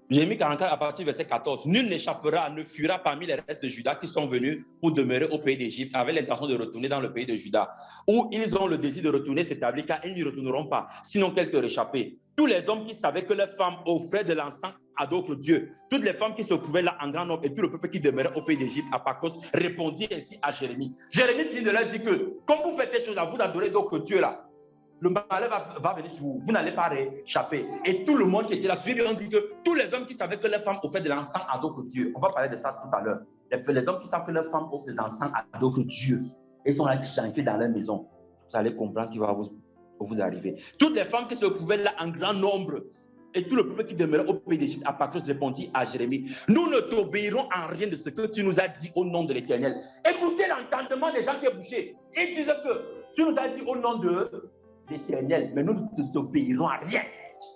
Jérémie 44 à partir du verset 14. Nul n'échappera, ne fuira parmi les restes de Juda qui sont venus pour demeurer au pays d'Égypte avec l'intention de retourner dans le pays de Juda, où ils ont le désir de retourner s'établir, car ils n'y retourneront pas, sinon quelques réchappés. Tous les hommes qui savaient que leurs femmes offraient de l'encens à d'autres dieux, toutes les femmes qui se trouvaient là en grand nombre et tout le peuple qui demeurait au pays d'Égypte à Pacos répondit ainsi à Jérémie. Jérémie finit de leur dire que, comme vous faites ces choses-là, vous adorez d'autres dieux là, le malheur va venir sur vous. Vous n'allez pas réchapper. Et tout le monde qui était là, suivi, on dit que tous les hommes qui savaient que leurs femmes offraient de l'encens à d'autres dieux, on va parler de ça tout à l'heure. Les hommes qui savent que leurs femmes offrent des encens à d'autres dieux, et sont là tranquilles dans leur maison, vous allez comprendre ce qui va vous arriver. Toutes les femmes qui se trouvaient là en grand nombre, et tout le peuple qui demeurait au pays d'Égypte, à Pacros répondit à Jérémie, nous ne t'obéirons en rien de ce que tu nous as dit au nom de l'Éternel. Écoutez l'entendement des gens qui est bouché. Ils disent que tu nous as dit au nom de l'Éternel, mais nous ne t'obéirons à rien.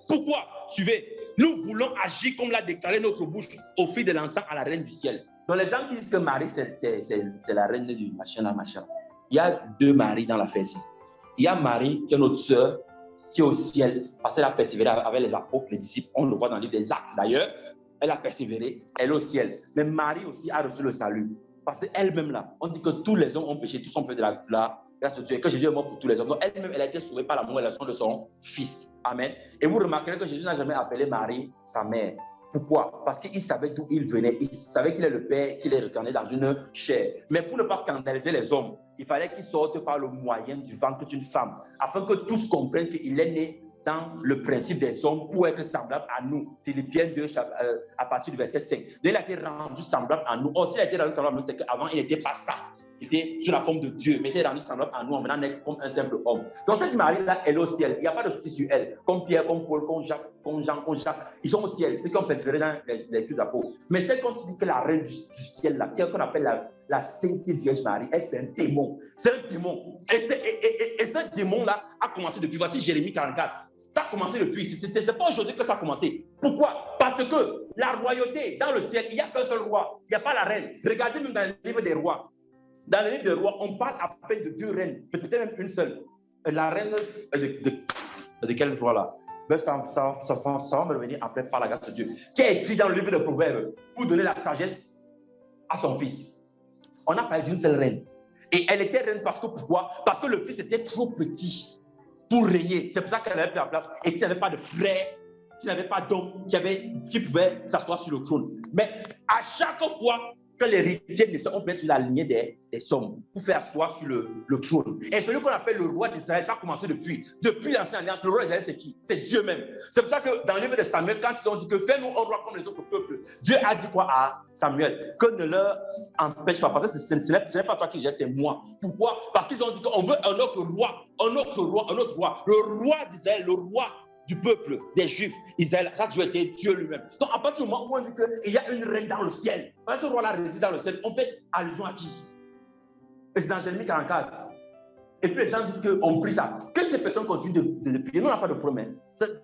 Pourquoi? Suivez. Nous voulons agir comme l'a déclaré notre bouche, offrir de l'encens à la reine du ciel. Donc les gens qui disent que Marie, c'est la reine du machin. Il y a deux Maries dans l'affaire ici. Il y a Marie, qui est notre sœur, qui est au ciel, parce qu'elle a persévéré avec les apôtres, les disciples. On le voit dans le livre des Actes d'ailleurs. Elle a persévéré, elle est au ciel. Mais Marie aussi a reçu le salut. Parce qu'elle-même là, on dit que tous les hommes ont péché, tous ont fait de la grâce à Dieu, et que Jésus est mort pour tous les hommes. Donc elle-même, elle a été sauvée par la révélation de son fils. Amen. Et vous remarquerez que Jésus n'a jamais appelé Marie sa mère. Pourquoi? Parce qu'il savait d'où il venait. Il savait qu'il est le Père, qu'il est incarné dans une chair. Mais pour ne pas scandaliser les hommes, il fallait qu'il sorte par le moyen du ventre d'une femme, afin que tous comprennent qu'il est né dans le principe des hommes pour être semblable à nous. Philippiens 2, à partir du verset 5. Donc, il a été rendu semblable à nous. Or, s'il a été rendu semblable à nous, c'est qu'avant, il n'était pas ça. Il était sous la forme de Dieu, mais il était rendu semblable à nous en venant naître comme un simple homme. Donc, cette Marie-là, elle est au ciel. Il n'y a pas de souci sur elle. Comme Pierre, comme Paul, comme Jacques, comme Jean, comme Jacques. Ils sont au ciel. Ceux qui ont persévéré dans les deux apôtres. Mais celle qu'on dit que la reine du ciel, là, qu'on appelle la Sainte Vierge Marie, elle, c'est un démon. C'est un démon. Et ce démon-là a commencé depuis, voici Jérémie 44. Ça a commencé depuis. Ce n'est pas aujourd'hui que ça a commencé. Pourquoi? Parce que la royauté, dans le ciel, il n'y a qu'un seul roi. Il n'y a pas la reine. Regardez même dans le livre des rois. Dans le livre des rois, on parle à peine de deux reines, peut-être même une seule. La reine de quel roi là? Ça va me revenir après par la grâce de Dieu. Qui est écrit dans le livre de Proverbes pour donner la sagesse à son fils. On a parlé d'une seule reine. Et elle était reine parce que pourquoi? Parce que le fils était trop petit pour régner. C'est pour ça qu'elle avait pris la place et qu'il n'y avait pas de frère, qu'il n'y avait pas d'homme qui pouvait s'asseoir sur le trône. Mais à chaque fois que l'héritier de on peut être sur la lignée des hommes pour faire asseoir sur le trône. Et celui qu'on appelle le roi d'Israël, ça a commencé depuis l'ancienne alliance. Le roi d'Israël, c'est qui? C'est Dieu même. C'est pour ça que dans le livre de Samuel, quand ils ont dit que fais-nous un roi comme les autres peuples, Dieu a dit quoi à Samuel? Que ne leur empêche pas, parce que ce n'est pas toi qui gères, c'est moi. Pourquoi? Parce qu'ils ont dit qu'on veut un autre roi. Le roi d'Israël, le roi du peuple, des Juifs, Israël, ça a toujours été Dieu lui-même. Donc, à partir du moment où on dit qu'il y a une reine dans le ciel, parce que ce roi-là réside dans le ciel, on fait allusion à qui? Et c'est dans Jérémie 44. Et puis les gens disent qu'on prie ça. Que ces personnes continuent de prier, nous on n'a pas de problème.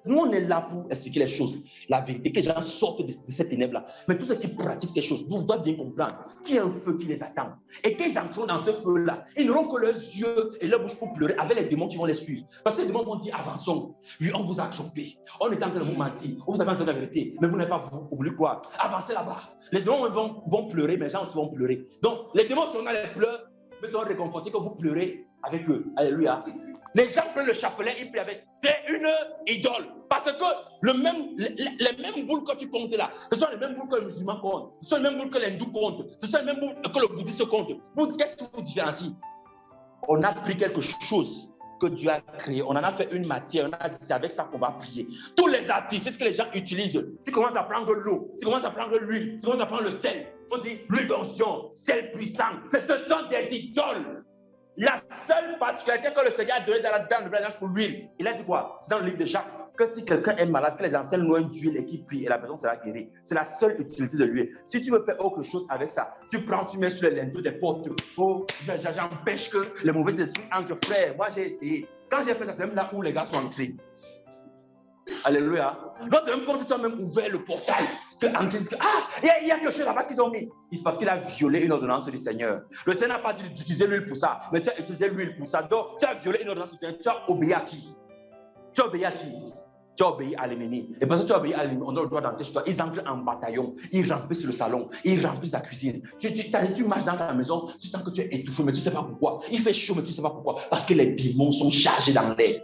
Nous on est là pour expliquer les choses, la vérité, que les gens sortent de ces ténèbres-là. Mais tous ceux qui pratiquent ces choses doivent bien comprendre qu'il y a un feu qui les attend. Et qu'ils entreront dans ce feu-là, ils n'auront que leurs yeux et leur bouche pour pleurer avec les démons qui vont les suivre. Parce que les démons vont dire avançons. Oui, on vous a trompé. On est en train de vous mentir. Vous avez entendu la vérité, mais vous n'avez pas voulu croire. Avancez là-bas. Les démons vont pleurer, mais les gens aussi vont pleurer. Donc les démons sont dans les pleurs, mais ils sont réconfortés que vous pleurez avec eux. Alléluia. Les gens prennent le chapelet, ils prient avec. C'est une idole. Parce que les mêmes boules que tu comptes là, ce sont les mêmes boules que les musulmans comptent. Ce sont les mêmes boules que les hindous comptent. Ce sont les mêmes boules que le bouddhiste compte. Qu'est-ce qui vous différencie? On a pris quelque chose que Dieu a créé. On en a fait une matière. On a dit c'est avec ça qu'on va prier. Tous les artifices que les gens utilisent. Tu commences à prendre l'eau, tu commences à prendre l'huile, tu commences à prendre le sel. On dit l'huile d'onction, sel puissant. Ce sont des idoles. La seule particularité que le Seigneur a donnée dans la Nouvelle Alliance pour l'huile, il a dit quoi? C'est dans le livre de Jacques, que si quelqu'un est malade, que les anciens loin d'huile et qui prie et la personne sera guérie. C'est la seule utilité de l'huile. Si tu veux faire autre chose avec ça, tu prends, tu mets sur les linteaux des portes. Oh, j'empêche que les mauvais esprits entrent, frère. Moi, j'ai essayé. Quand j'ai fait ça, c'est même là où les gars sont entrés. Alléluia. Donc, c'est même comme si tu as même ouvert le portail. Il y a quelque chose là-bas qu'ils ont mis. Parce qu'il a violé une ordonnance du Seigneur. Le Seigneur n'a pas dit d'utiliser l'huile pour ça, mais tu as utilisé l'huile pour ça. Donc, tu as violé une ordonnance du Seigneur. Tu as obéi à qui? Tu as obéi à qui? Tu as obéi à l'ennemi. Et parce que tu as obéi à l'ennemi, on a le droit d'entrer chez toi. Ils entrent en bataillon. Ils remplissent le salon. Ils remplissent la cuisine. Tu marches dans ta maison, tu sens que tu es étouffé, mais tu ne sais pas pourquoi. Il fait chaud, mais tu ne sais pas pourquoi. Parce que les démons sont chargés dans l'air.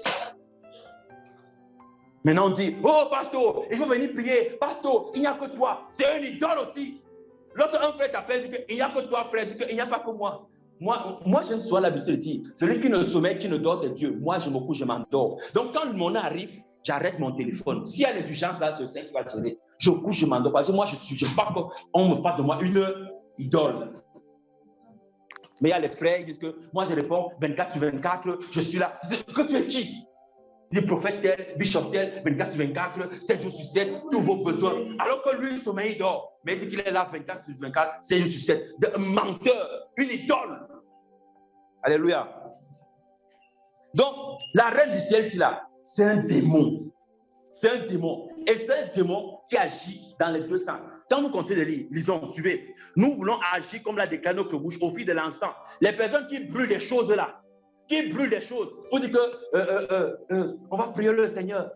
Maintenant, on dit, oh, pasteur, il faut venir prier. Pasteur, il n'y a que toi. C'est une idole aussi. Lorsqu'un frère t'appelle, il dit qu'il n'y a que toi, frère, il dit qu'il n'y a pas que moi. Moi, je ne sois l'habitude de dire, celui qui ne sommeille, qui ne dort, c'est Dieu. Moi, je me couche, je m'endors. Donc, quand mon heure arrive, j'arrête mon téléphone. S'il y a les urgences là, c'est le Seigneur qui va gérer. Je couche, je m'endors. Parce que moi, je ne veux pas qu'on me fasse de moi une idole. Mais il y a les frères qui disent que moi, je réponds 24 sur 24, je suis là. Que tu es qui? Les prophètes tel, bishop tel, 24 sur 24, 7 jours sur 7, tous vos besoins. Alors que lui, il sommeille, il dort. Mais il dit qu'il est là 24 sur 24, 7 jours sur 7. Un menteur, une idole. Alléluia. Donc, la reine du ciel, c'est là. C'est un démon. C'est un démon. Et c'est un démon qui agit dans les deux sens. Quand vous continuez de lire, lisons, suivez. Nous voulons agir comme l'a déclaré notre bouche au fil de l'encens. Les personnes qui brûlent des choses là, qui brûle des choses. Vous dites que on va prier le Seigneur.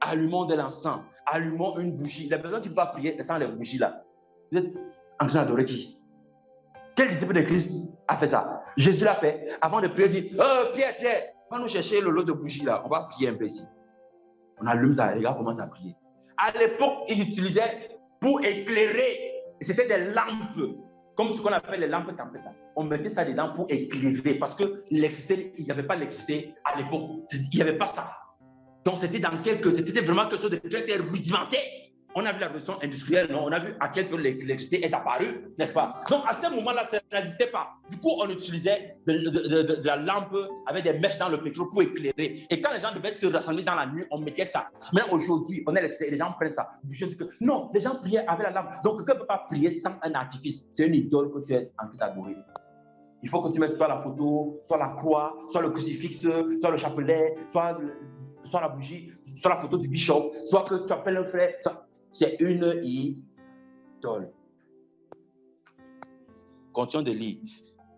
Allumons de l'encens, allumons une bougie. Les personnes qui ne peuvent pas prier sans les bougies là. Vous êtes en train d'adorer qui? Quel disciple de Christ a fait ça? Jésus l'a fait. Avant de prier, il dit Pierre, va nous chercher le lot de bougies là. On va prier un peu ici. On allume ça, les gars commencent à prier. À l'époque, ils utilisaient pour éclairer. C'était des lampes, comme ce qu'on appelle les lampes tempêtes. On mettait ça dedans pour éclairer parce que l'électricité, il n'y avait pas l'électricité à l'époque. Il n'y avait pas ça. Donc c'était vraiment quelque chose de très, très rudimentaire. On a vu la révolution industrielle, non? On a vu à quel point l'électricité est apparue, n'est-ce pas? Donc à ce moment-là, ça n'existait pas. Du coup, on utilisait de la lampe avec des mèches dans le pétrole pour éclairer. Et quand les gens devaient se rassembler dans la nuit, on mettait ça. Mais aujourd'hui, on a l'électricité, les gens prennent ça. Je dis que non, les gens priaient avec la lampe. Donc quelqu'un ne peut pas prier sans un artifice. C'est une idole que tu es en train d'adorer. Il faut que tu mettes soit la photo, soit la croix, soit le crucifix, soit le chapelet, soit la bougie, soit la photo du bishop, soit que tu appelles un frère. C'est une idole. Continuons de lire.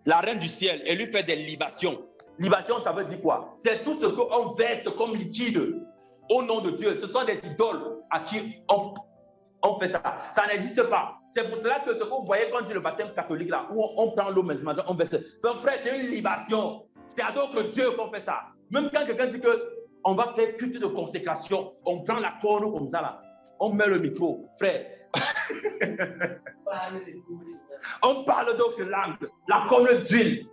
La reine du ciel, elle lui fait des libations. Libation, ça veut dire quoi? C'est tout ce qu'on verse comme liquide au nom de Dieu. Ce sont des idoles à qui on fait ça. Ça n'existe pas. C'est pour cela que ce que vous voyez quand on dit le baptême catholique, là, où on prend l'eau, mais on verse. Frère, c'est une libation. C'est à d'autres dieux qu'on fait ça. Même quand quelqu'un dit qu'on va faire culte de consécration, on prend la corne comme ça, là. On met le micro, frère. On parle d'autres langues. La corne d'huile.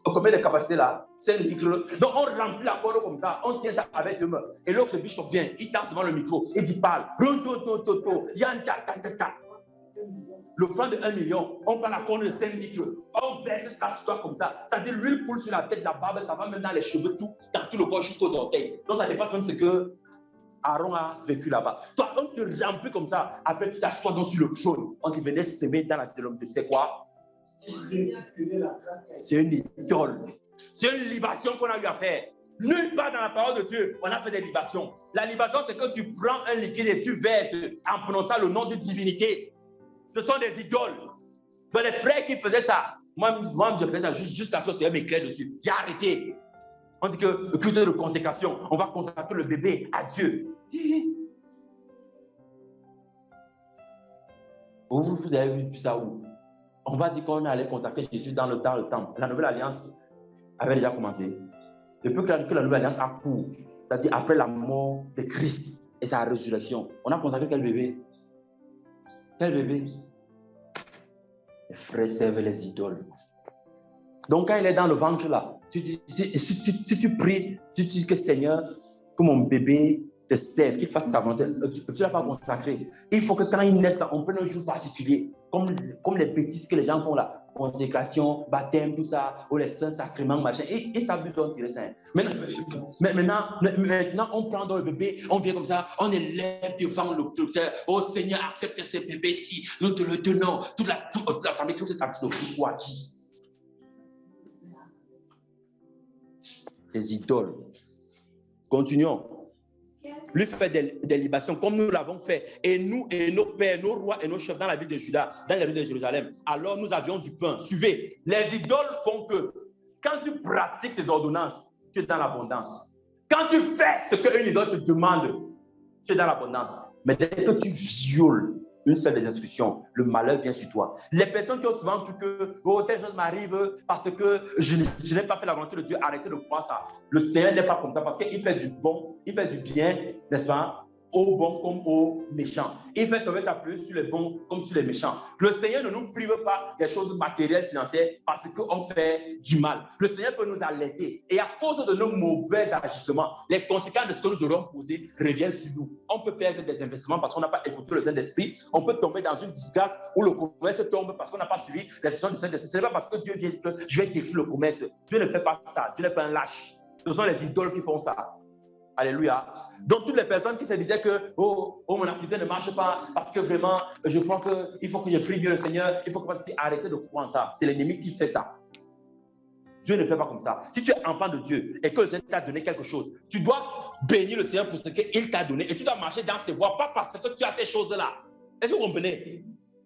Combien de capacité là? 5 litres. Donc on remplit la corne comme ça. On tient ça avec deux mains. Et l'autre bishop vient. Il tasse devant le micro. Il dit parle. Le franc de 1 million. On prend la corne de 5 litres. On verse ça sur toi comme ça. Ça dit l'huile coule sur la tête, la barbe. Ça va même dans les cheveux, tout. Dans tout le corps jusqu'aux orteils. Donc ça dépasse même ce que Aaron a vécu là-bas. Toi, on te remplit comme ça. Après, tu t'assois donc sur le trône. On te venait s'aimer dans la tête de l'homme. Tu sais quoi? C'est une idole. C'est une libation qu'on a eu à faire. Nulle part dans la parole de Dieu, on a fait des libations. La libation, c'est que tu prends un liquide et tu verses en prononçant le nom d'une divinité. Ce sont des idoles. Donc les frères qui faisaient ça, moi je faisais ça jusqu'à ce que le Seigneur m'éclaire dessus. J'ai arrêté. On dit que le culte de consécration, on va consacrer le bébé à Dieu. Vous avez vu ça où? On va dire qu'on allait consacrer Jésus dans le temple. La nouvelle alliance avait déjà commencé. Depuis que la nouvelle alliance a cours, c'est-à-dire après la mort de Christ et sa résurrection, on a consacré quel bébé? Quel bébé? Les frères servent les idoles. Donc quand il est dans le ventre là, si tu pries, tu dis que Seigneur, que mon bébé te serve, qu'il fasse ta volonté, tu ne l'as pas consacré. Il faut que quand il naisse là, on prenne un jour particulier, comme les bêtises que les gens font là, consécration, baptême, tout ça, ou les saints sacrements, machin, et ça veut dire tirer ça. Maintenant, on prend dans le bébé, on vient comme ça, on élève devant l'autorité. Oh Seigneur, accepte ce bébé-ci, nous te le tenons, toute l'assemblée, toute cette action, quoi qui? Des idoles. Continuons. Lui fait des libations comme nous l'avons fait. Et nous et nos pères, nos rois et nos chefs dans la ville de Juda, dans les rues de Jérusalem. Alors nous avions du pain. Suivez. Les idoles font que quand tu pratiques ces ordonnances, tu es dans l'abondance. Quand tu fais ce qu'une idole te demande, tu es dans l'abondance. Mais dès que tu violes une seule des instructions, le malheur vient sur toi. Les personnes qui ont souvent cru que oh, telle chose m'arrive parce que je n'ai pas fait la volonté de Dieu, arrêtez de croire ça. Le Seigneur n'est pas comme ça parce qu'il fait du bon, il fait du bien, n'est-ce pas, aux bons comme aux méchants. Il fait tomber sa pluie sur les bons comme sur les méchants. Le Seigneur ne nous prive pas des choses matérielles, financières, parce qu'on fait du mal. Le Seigneur peut nous alerter. Et à cause de nos mauvais agissements, les conséquences de ce que nous aurons posé reviennent sur nous. On peut perdre des investissements parce qu'on n'a pas écouté le Saint-Esprit. On peut tomber dans une disgrâce où le commerce tombe parce qu'on n'a pas suivi les sessions du Saint-Esprit. Ce n'est pas parce que Dieu vient dire que je vais détruire le commerce. Dieu ne fait pas ça. Dieu n'est pas un lâche. Ce sont les idoles qui font ça. Alléluia. Donc, toutes les personnes qui se disaient que oh, mon activité ne marche pas parce que vraiment, je crois qu'il faut que je prie Dieu le Seigneur, il faut que arrêter de croire en ça. C'est l'ennemi qui fait ça. Dieu ne fait pas comme ça. Si tu es enfant de Dieu et que le Seigneur t'a donné quelque chose, tu dois bénir le Seigneur pour ce qu'il t'a donné et tu dois marcher dans ses voies, pas parce que tu as ces choses-là. Est-ce que vous comprenez?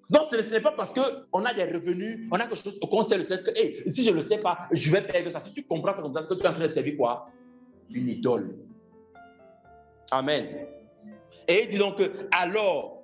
Donc, ce n'est pas parce qu'on a des revenus, on a quelque chose au conseil le Seigneur que hey, si je ne le sais pas, je vais perdre ça. Si tu comprends ça comme ça, c'est que tu es en train de servir quoi? Une idole. Amen. Et il dit donc que alors,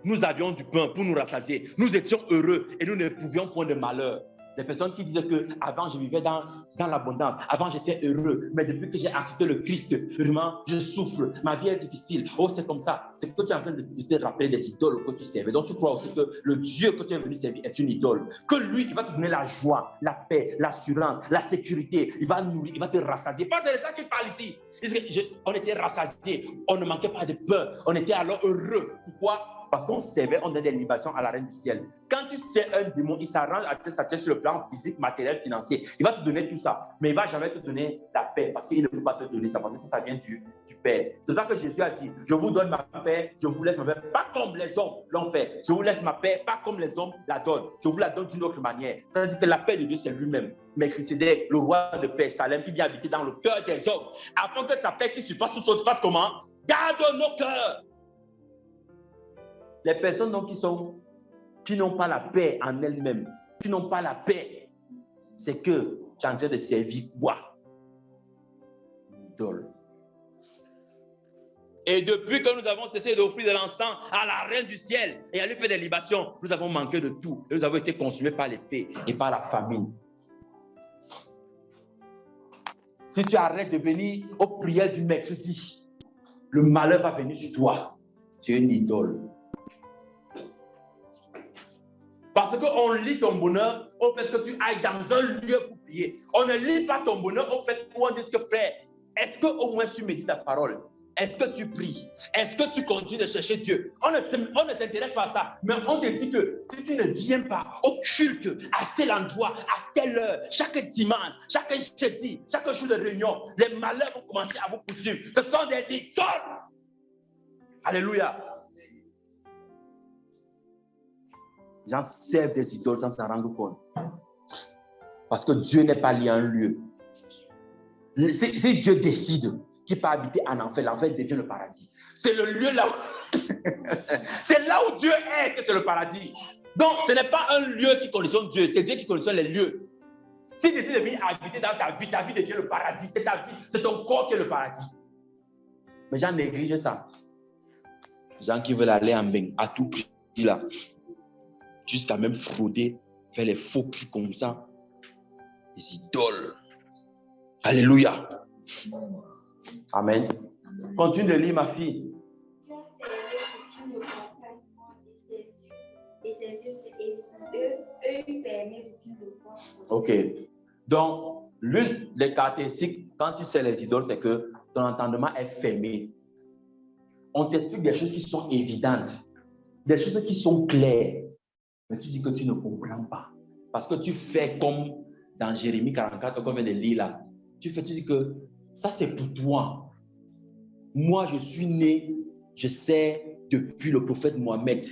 nous avions du pain pour nous rassasier. Nous étions heureux et nous ne pouvions point de malheur. Les personnes qui disaient que avant je vivais dans l'abondance, avant j'étais heureux, mais depuis que j'ai accepté le Christ, vraiment, je souffre, ma vie est difficile. Oh, c'est comme ça. C'est que tu es en train de te rappeler des idoles que tu servais. Donc tu crois aussi que le Dieu que tu es venu servir est une idole. Que lui, il va te donner la joie, la paix, l'assurance, la sécurité. Il va nourrir, il va te rassasier. Pas c'est de ça qu'il parle ici. On était rassasiés, on ne manquait pas de pain, on était alors heureux. Pourquoi? Parce qu'on servait, on donnait des libations à la reine du ciel. Quand tu sais un démon, il s'arrange à te satisfaire sur le plan physique, matériel, financier. Il va te donner tout ça, mais il ne va jamais te donner la paix parce qu'il ne peut pas te donner ça, parce que ça vient du Père. C'est ça que Jésus a dit, je vous donne ma paix, je vous laisse ma paix, pas comme les hommes l'ont fait. Je vous laisse ma paix, pas comme les hommes la donnent. Je vous la donne d'une autre manière. C'est-à-dire que la paix de Dieu, c'est lui-même. Mais Melchisédek, le roi de paix, Salem, qui vient habiter dans le cœur des hommes, afin que sa paix qui surpasse toute chose fasse comment? Garde nos cœurs. Les personnes donc qui n'ont pas la paix en elles-mêmes, qui n'ont pas la paix, c'est que tu es en train de servir quoi? Une idole. Et depuis que nous avons cessé d'offrir de l'encens à la reine du ciel et à lui faire des libations, nous avons manqué de tout. Et nous avons été consumés par l'épée et par la famine. Si tu arrêtes de venir aux prières du mercredi, le malheur va venir sur toi. C'est une idole. Parce qu'on lit ton bonheur au fait que tu ailles dans un lieu pour prier. On ne lit pas ton bonheur au fait où on dit que frère, est-ce qu'au moins tu médites ta parole? Est-ce que tu pries? Est-ce que tu continues de chercher Dieu? On ne s'intéresse pas à ça. Mais on te dit que si tu ne viens pas au culte, à tel endroit, à telle heure, chaque dimanche, chaque jeudi, chaque jour de réunion, les malheurs vont commencer à vous poursuivre. Ce sont des idoles. Alléluia. Les gens servent des idoles sans s'en rendre compte. Parce que Dieu n'est pas lié à un lieu. Si Dieu décide qu'il peut habiter en enfer, l'enfer devient le paradis. C'est le lieu là où... c'est là où Dieu est que c'est le paradis. Donc, ce n'est pas un lieu qui conditionne Dieu, c'est Dieu qui conditionne les lieux. Si tu décides de venir habiter dans ta vie devient le paradis. C'est ta vie, c'est ton corps qui est le paradis. Mais les gens négligent ça. Les gens qui veulent aller en bain à tout prix là, jusqu'à même frauder, faire les faux culs comme ça. Les idoles. Alléluia. Amen. Continue de lire, ma fille. Ok. Donc, l'une des caractéristiques, quand tu sais les idoles, c'est que ton entendement est fermé. On t'explique des choses qui sont évidentes, des choses qui sont claires, mais tu dis que tu ne comprends pas. Parce que tu fais comme dans Jérémie 44, comme on vient de lire là. Tu dis que ça c'est pour toi. Moi, je suis né, je sais depuis le prophète Mohammed.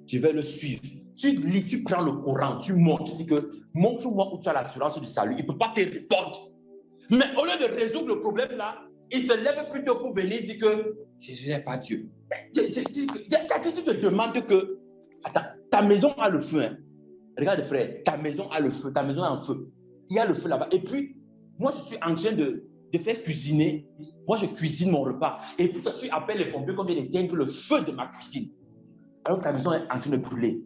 Je vais le suivre. Tu lis, tu prends le Coran, tu montes, tu dis que montre-moi où tu as l'assurance du salut. Il ne peut pas te répondre. Mais au lieu de résoudre le problème là, il se lève plutôt pour venir dire que Jésus n'est pas Dieu. Tu te demandes que, attends, ta maison a le feu. Hein. Regarde frère, ta maison a le feu, ta maison a un feu. Il y a le feu là-bas. Et puis, moi je suis en train de faire cuisiner. Moi je cuisine mon repas. Et puis toi tu appelles les pompiers qu'on vient d'éteindre le feu de ma cuisine. Alors que ta maison est en train de brûler.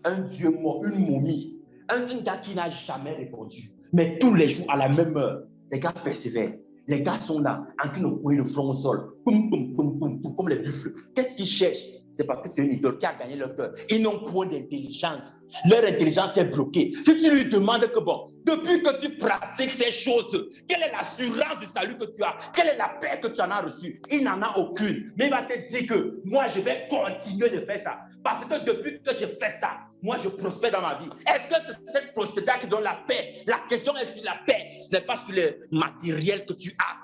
Un Dieu mort, une momie, un gars qui n'a jamais répondu. Mais tous les jours à la même heure, les gars persévèrent. Les gars sont là, en train de courir le front au sol, poum, poum, poum, poum, poum, comme les buffles. Qu'est-ce qu'ils cherchent? C'est parce que c'est une idole qui a gagné leur cœur. Ils n'ont point d'intelligence. Leur intelligence est bloquée. Si tu lui demandes que bon, depuis que tu pratiques ces choses, quelle est l'assurance du salut que tu as? Quelle est la paix que tu en as reçue? Il n'en a aucune. Mais il va te dire que moi, je vais continuer de faire ça. Parce que depuis que je fais ça, moi, je prospère dans ma vie. Est-ce que c'est cette prospérité qui donne la paix? La question est sur la paix. Ce n'est pas sur le matériel que tu as.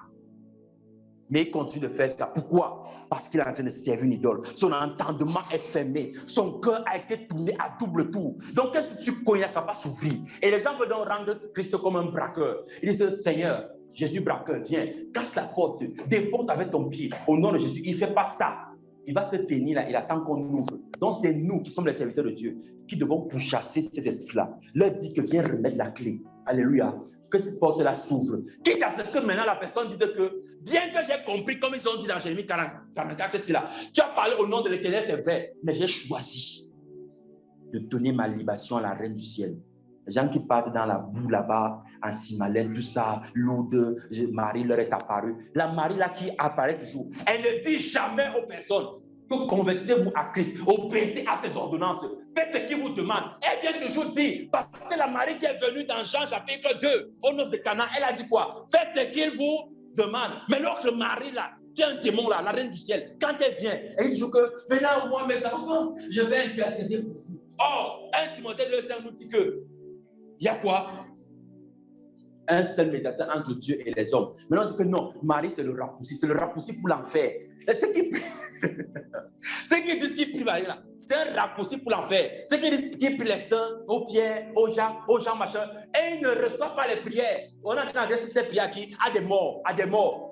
Mais il continue de faire ça. Pourquoi? Parce qu'il est en train de servir une idole. Son entendement est fermé. Son cœur a été tourné à double tour. Donc, qu'est-ce que tu connais? Ça va pas s'ouvrir. Et les gens veulent donc rendre Christ comme un braqueur. Ils disent, Seigneur, Jésus braqueur, viens, casse la porte, défonce avec ton pied. Au nom de Jésus, il ne fait pas ça. Il va se tenir là, il attend qu'on ouvre. Donc, c'est nous qui sommes les serviteurs de Dieu qui devons pourchasser ces esprits-là. Leur dire que viens remettre la clé. Alléluia. Que cette porte-là s'ouvre. Quitte à ce que maintenant la personne dise que, bien que j'ai compris, comme ils ont dit dans Jérémie 44, que c'est là, tu as parlé au nom de l'Éternel, c'est vrai, mais j'ai choisi de donner ma libation à la reine du ciel. Les gens qui partent dans la boue là-bas, en Simalène, tout ça, l'eau Marie leur est apparue. La Marie là qui apparaît toujours, elle ne dit jamais aux personnes que convertissez-vous à Christ, obéissez à ses ordonnances, faites ce qu'il vous demande. Elle vient toujours dire, parce que la Marie qui est venue dans Jean chapitre 2, aux noces de Cana, elle a dit quoi? Faites ce qu'il vous demande. Mais lorsque Marie là, qui est un démon là, la reine du ciel, quand elle vient, elle dit toujours que, venez à moi mes enfants, je vais intercéder pour vous. Or, 1 Timothée 2,5 nous dit que, il y a quoi? Un seul médiateur entre Dieu et les hommes. Maintenant, on dit que non, Marie, c'est le raccourci pour l'enfer. Ceux qui disent qu'ils prient Marie, là, c'est un raccourci pour l'enfer. Ceux qui disent qu'ils prient les saints, aux Pierre, aux Jean, machin, et ils ne reçoivent pas les prières. On a adressé ces prières qui à des morts,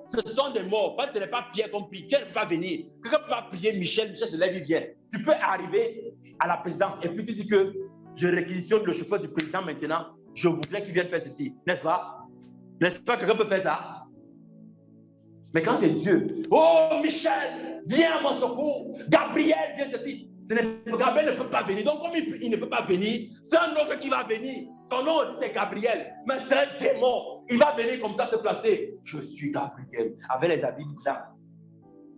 Ce sont des morts. Parce que ce n'est pas Pierre qu'on prie. Quelqu'un ne peut pas venir. Quelqu'un ne peut pas prier Michel se lève, il vient. Tu peux arriver à la présidence et puis tu dis que je réquisitionne le chauffeur du président maintenant. Je voudrais qu'il vienne faire ceci. N'est-ce pas? N'est-ce pas que quelqu'un peut faire ça? Mais quand c'est Dieu, oh Michel, viens à mon secours. Gabriel, viens ceci. Gabriel ne peut pas venir. Donc, comme il ne peut pas venir, c'est un autre qui va venir. Son nom aussi, c'est Gabriel. Mais c'est un démon. Il va venir comme ça se placer. Je suis Gabriel. Avec les habits là.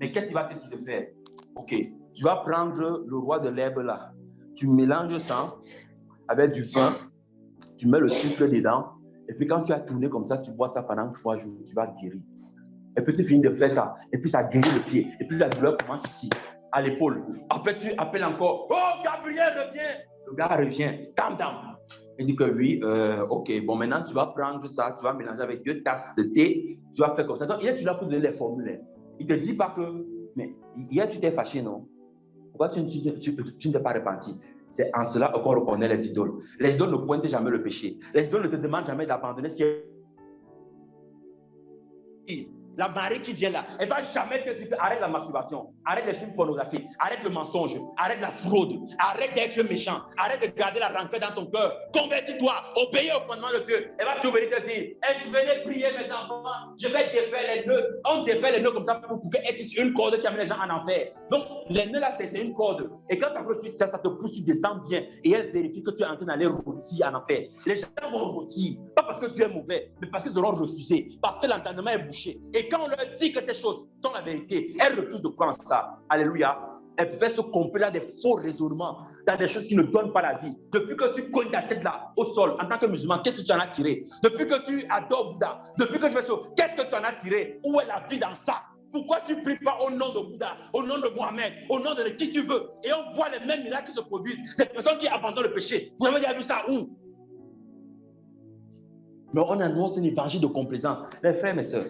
Mais qu'est-ce qu'il va te dire de faire? Ok, tu vas prendre le roi de l'herbe là. Tu mélanges ça avec du vin. Tu mets le sucre dedans. Et puis, quand tu as tourné comme ça, tu bois ça pendant 3 jours. Tu vas guérir. Et puis, tu finis de faire ça. Et puis, ça guérit le pied. Et puis, la douleur commence ici, à l'épaule. Après, tu appelles encore. Oh, Gabriel, reviens. Le gars revient. Calm down. Il dit que oui, ok, bon, maintenant, tu vas prendre ça. Tu vas mélanger avec 2 tasses de thé. Tu vas faire comme ça. Donc, hier, tu l'as pour donner les formules. Il ne te dit pas que, mais hier, tu t'es fâché, non? Pourquoi tu ne t'es pas repenti? C'est en cela qu'on reconnaît les idoles. Les idoles ne pointent jamais le péché. Les idoles ne te demandent jamais d'abandonner ce qui est... La Marie qui vient là, elle ne va jamais te dire arrête la masturbation, arrête les films pornographiques, arrête le mensonge, arrête la fraude, arrête d'être méchant, arrête de garder la rancœur dans ton cœur. Convertis-toi, obéis au commandement de Dieu. Elle va toujours venir te dire, venez prier mes enfants, je vais défaire les nœuds. On défait les nœuds comme ça pour qu'elle tisse une corde qui amène les gens en enfer. Donc les nœuds là, c'est une corde. Et quand tu as ça te pousse, tu descends bien et elle vérifie que tu es en train d'aller rôtir en enfer. Les gens vont rôtir, pas parce que tu es mauvais, mais parce qu'ils auront refusé, parce que l'entendement est bouché. Et quand on leur dit que ces choses sont la vérité, elles refusent de prendre ça. Alléluia. Elles peuvent se compléter dans des faux raisonnements, dans des choses qui ne donnent pas la vie. Depuis que tu cognes ta tête là, au sol, en tant que musulman, qu'est-ce que tu en as tiré? Depuis que tu adores Bouddha, depuis que tu fais ça, qu'est-ce que tu en as tiré? Où est la vie dans ça? Pourquoi tu ne pries pas au nom de Bouddha, au nom de Mohamed, au nom de qui tu veux? Et on voit les mêmes miracles qui se produisent. Des personnes qui abandonnent le péché. Vous avez déjà vu ça où? Mais on annonce un évangile de complaisance. Mes frères, mes sœurs,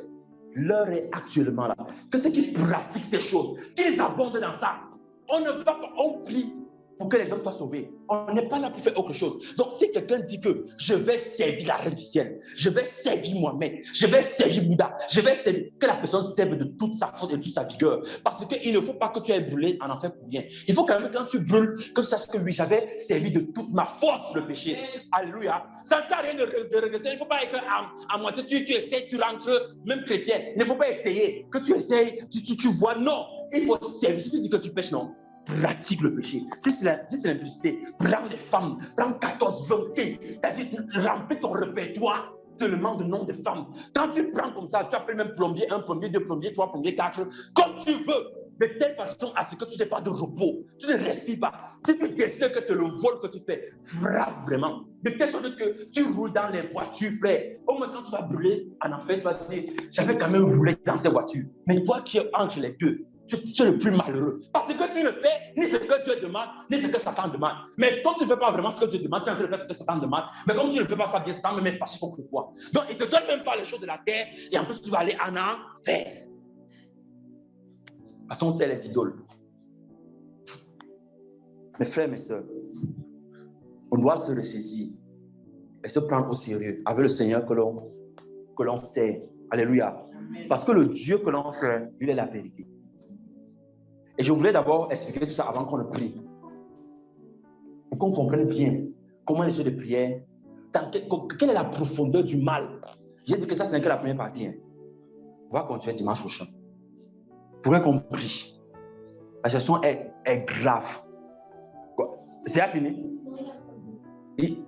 l'heure est actuellement là. Que ceux qui pratiquent ces choses, qu'ils abondent dans ça. On ne va pas, on prie pour que les hommes soient sauvés. On n'est pas là pour faire autre chose. Donc, si quelqu'un dit que je vais servir la reine du ciel, je vais servir Mohamed, je vais servir Bouddha, je vais servir, que la personne serve de toute sa force et de toute sa vigueur. Parce qu'il ne faut pas que tu aies brûlé en enfer pour rien. Il faut quand même, quand tu brûles, que tu saches que oui, j'avais servi de toute ma force le péché. Alléluia. Ça ne sert à rien de regresser. Il ne faut pas être à moitié. Tu essaies, tu rentres, même chrétien. Il ne faut pas essayer. Que tu essayes, tu vois. Non. Il faut servir. Si tu dis que tu pêches, non. Pratique le péché. Si c'est l'impudicité, prends les femmes, prends 14, 20, c'est-à-dire remplis ton répertoire seulement de nom de femmes. Quand tu prends comme ça, tu appelles même plombier, 1 plombier, 2 plombiers, 3 plombiers, 4, comme tu veux, de telle façon à ce que tu n'aies pas de repos, tu ne respires pas. Si tu décides que c'est le vol que tu fais, frappe vraiment. De telle sorte que tu roules dans les voitures, frère. Au moins, quand tu vas brûler en enfer, tu vas te dire, j'avais quand même roulé dans ces voitures. Mais toi qui es entre les deux, tu es le plus malheureux. Parce que tu ne fais ni ce que Dieu demande, ni ce que Satan demande. Mais quand tu ne fais pas vraiment ce que Dieu demande, tu es en train de faire ce que Satan demande. Mais comme tu ne fais pas ça bien, Satan me met fâché contre toi. Donc, il ne te donne même pas les choses de la terre. Et en plus, tu vas aller en enfer. Parce qu'on sait les idoles. Mes frères, mes soeurs, on doit se ressaisir et se prendre au sérieux avec le Seigneur que l'on sait. Alléluia. Parce que le Dieu que l'on sait, lui est la vérité. Et je voulais d'abord expliquer tout ça avant qu'on ne prie. Pour qu'on comprenne bien comment les choses de prière, quelle est la profondeur du mal. J'ai dit que ça, ce n'est que la première partie. Hein. On va continuer dimanche prochain. Il faudrait qu'on prie. La situation est grave. C'est à finir? Oui.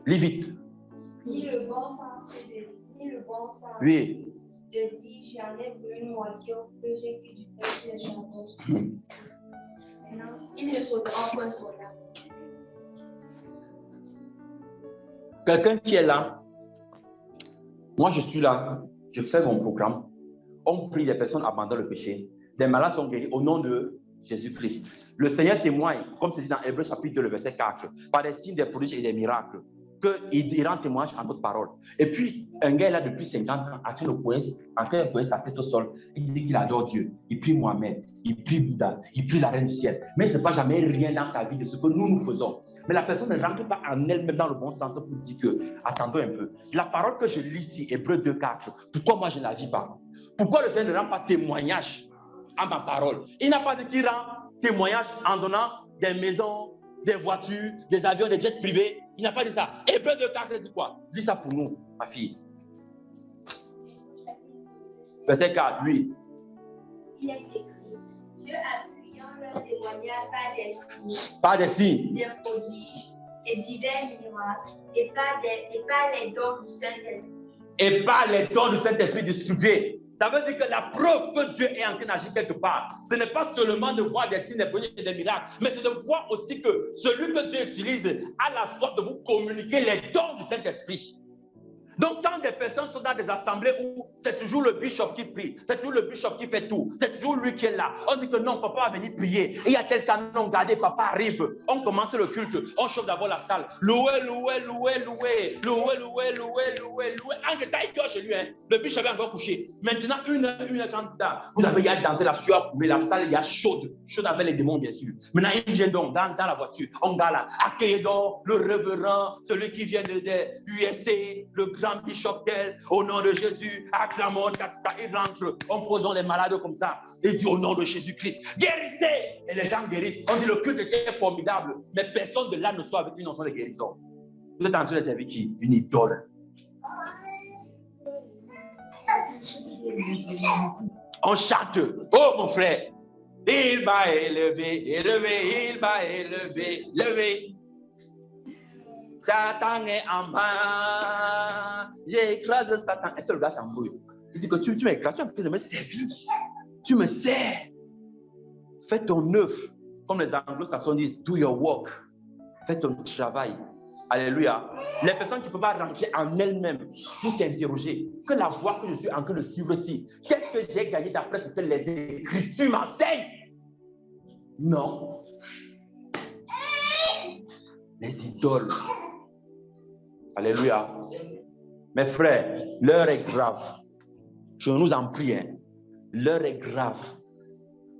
Lis vite. Ni le bon sens, ni le bon sens. Oui. Je dis, j'en ai bu une moitié au peu, j'ai que du pain, j'ai changé. Il ne sautera point son âme. Quelqu'un qui est là, moi je suis là, je fais mon programme, on prie, des personnes abandonnent le péché, des malades sont guéris au nom de Jésus-Christ. Le Seigneur témoigne, comme c'est dit dans Hébreux chapitre 2, le verset 4, par des signes, des prodiges et des miracles, qu'il rend témoignage à notre parole. Et puis, un gars est là depuis 50 ans, en train de poser sa tête au sol. Il dit qu'il adore Dieu. Il prie Mohamed, il prie Bouddha, il prie la reine du ciel. Mais il ne sait pas jamais rien dans sa vie de ce que nous faisons. Mais la personne ne rentre pas en elle-même dans le bon sens pour dire que, attendons un peu. La parole que je lis ici, Hébreux 2, 4, pourquoi moi je ne la vis pas? Pourquoi le Seigneur ne rend pas témoignage à ma parole? Il n'a pas dit qu'il rend témoignage en donnant des maisons, des voitures, des avions, des jets privés. Il n'a pas dit ça. Hébreux 2, 4 dit quoi? Dis ça pour nous, ma fille. Verset 4, lui. Il est écrit, Dieu appuyant leur témoignage par des signes, des prodiges et divers miracles, et par les dons du Saint-Esprit. Et par les dons du Saint-Esprit distribués. Ça veut dire que la preuve que Dieu est en train d'agir quelque part, ce n'est pas seulement de voir des signes, des prodiges et des miracles, mais c'est de voir aussi que celui que Dieu utilise a la soif de vous communiquer les dons du Saint-Esprit. Donc, quand des personnes sont dans des assemblées où c'est toujours le bishop qui prie, c'est toujours le bishop qui fait tout, c'est toujours lui qui est là, on dit que non, papa va venir prier. Et il y a tel canon, regardez, papa arrive, on commence le culte, on chauffe d'abord la salle. Loué, loué, loué, loué, loué, loué, loué, loué, loué. En détail, il dort chez lui, hein. Le bishop est encore couché. Maintenant, une heure trente tard, vous avez, il y a dansé la sueur, mais la salle, il y a chaude avec les démons, bien sûr. Maintenant, il vient donc dans la voiture, on va là, accueillez donc le révérend, celui qui vient de USA, le grand bishop tel, au nom de Jésus, acclamons, il rentre, on pose les malades comme ça, et dit au nom de Jésus-Christ, guérissez! Et les gens guérissent. On dit le culte était formidable, mais personne de là ne soit avec une notion de guérison. Vous êtes en train de servir qui? Une idole. On chante, oh mon frère, il m'a élevé, élevé, il m'a élevé, élevé. Satan est en bas, j'écrase Satan. Et ce le gars s'embrouille. Il dit que tu m'écrases, tu es en train de me servir. Tu me sers. Fais ton œuvre. Comme les anglo-saxons disent, do your work. Fais ton travail. Alléluia. Les personnes qui ne peuvent pas rentrer en elles-mêmes pour s'interroger. Que la voie que je suis en train de suivre ici, qu'est-ce que j'ai gagné d'après ce que les Écritures m'enseignent? Non. Les idoles. Alléluia. Mes frères, l'heure est grave. Je nous en prie, hein. L'heure est grave.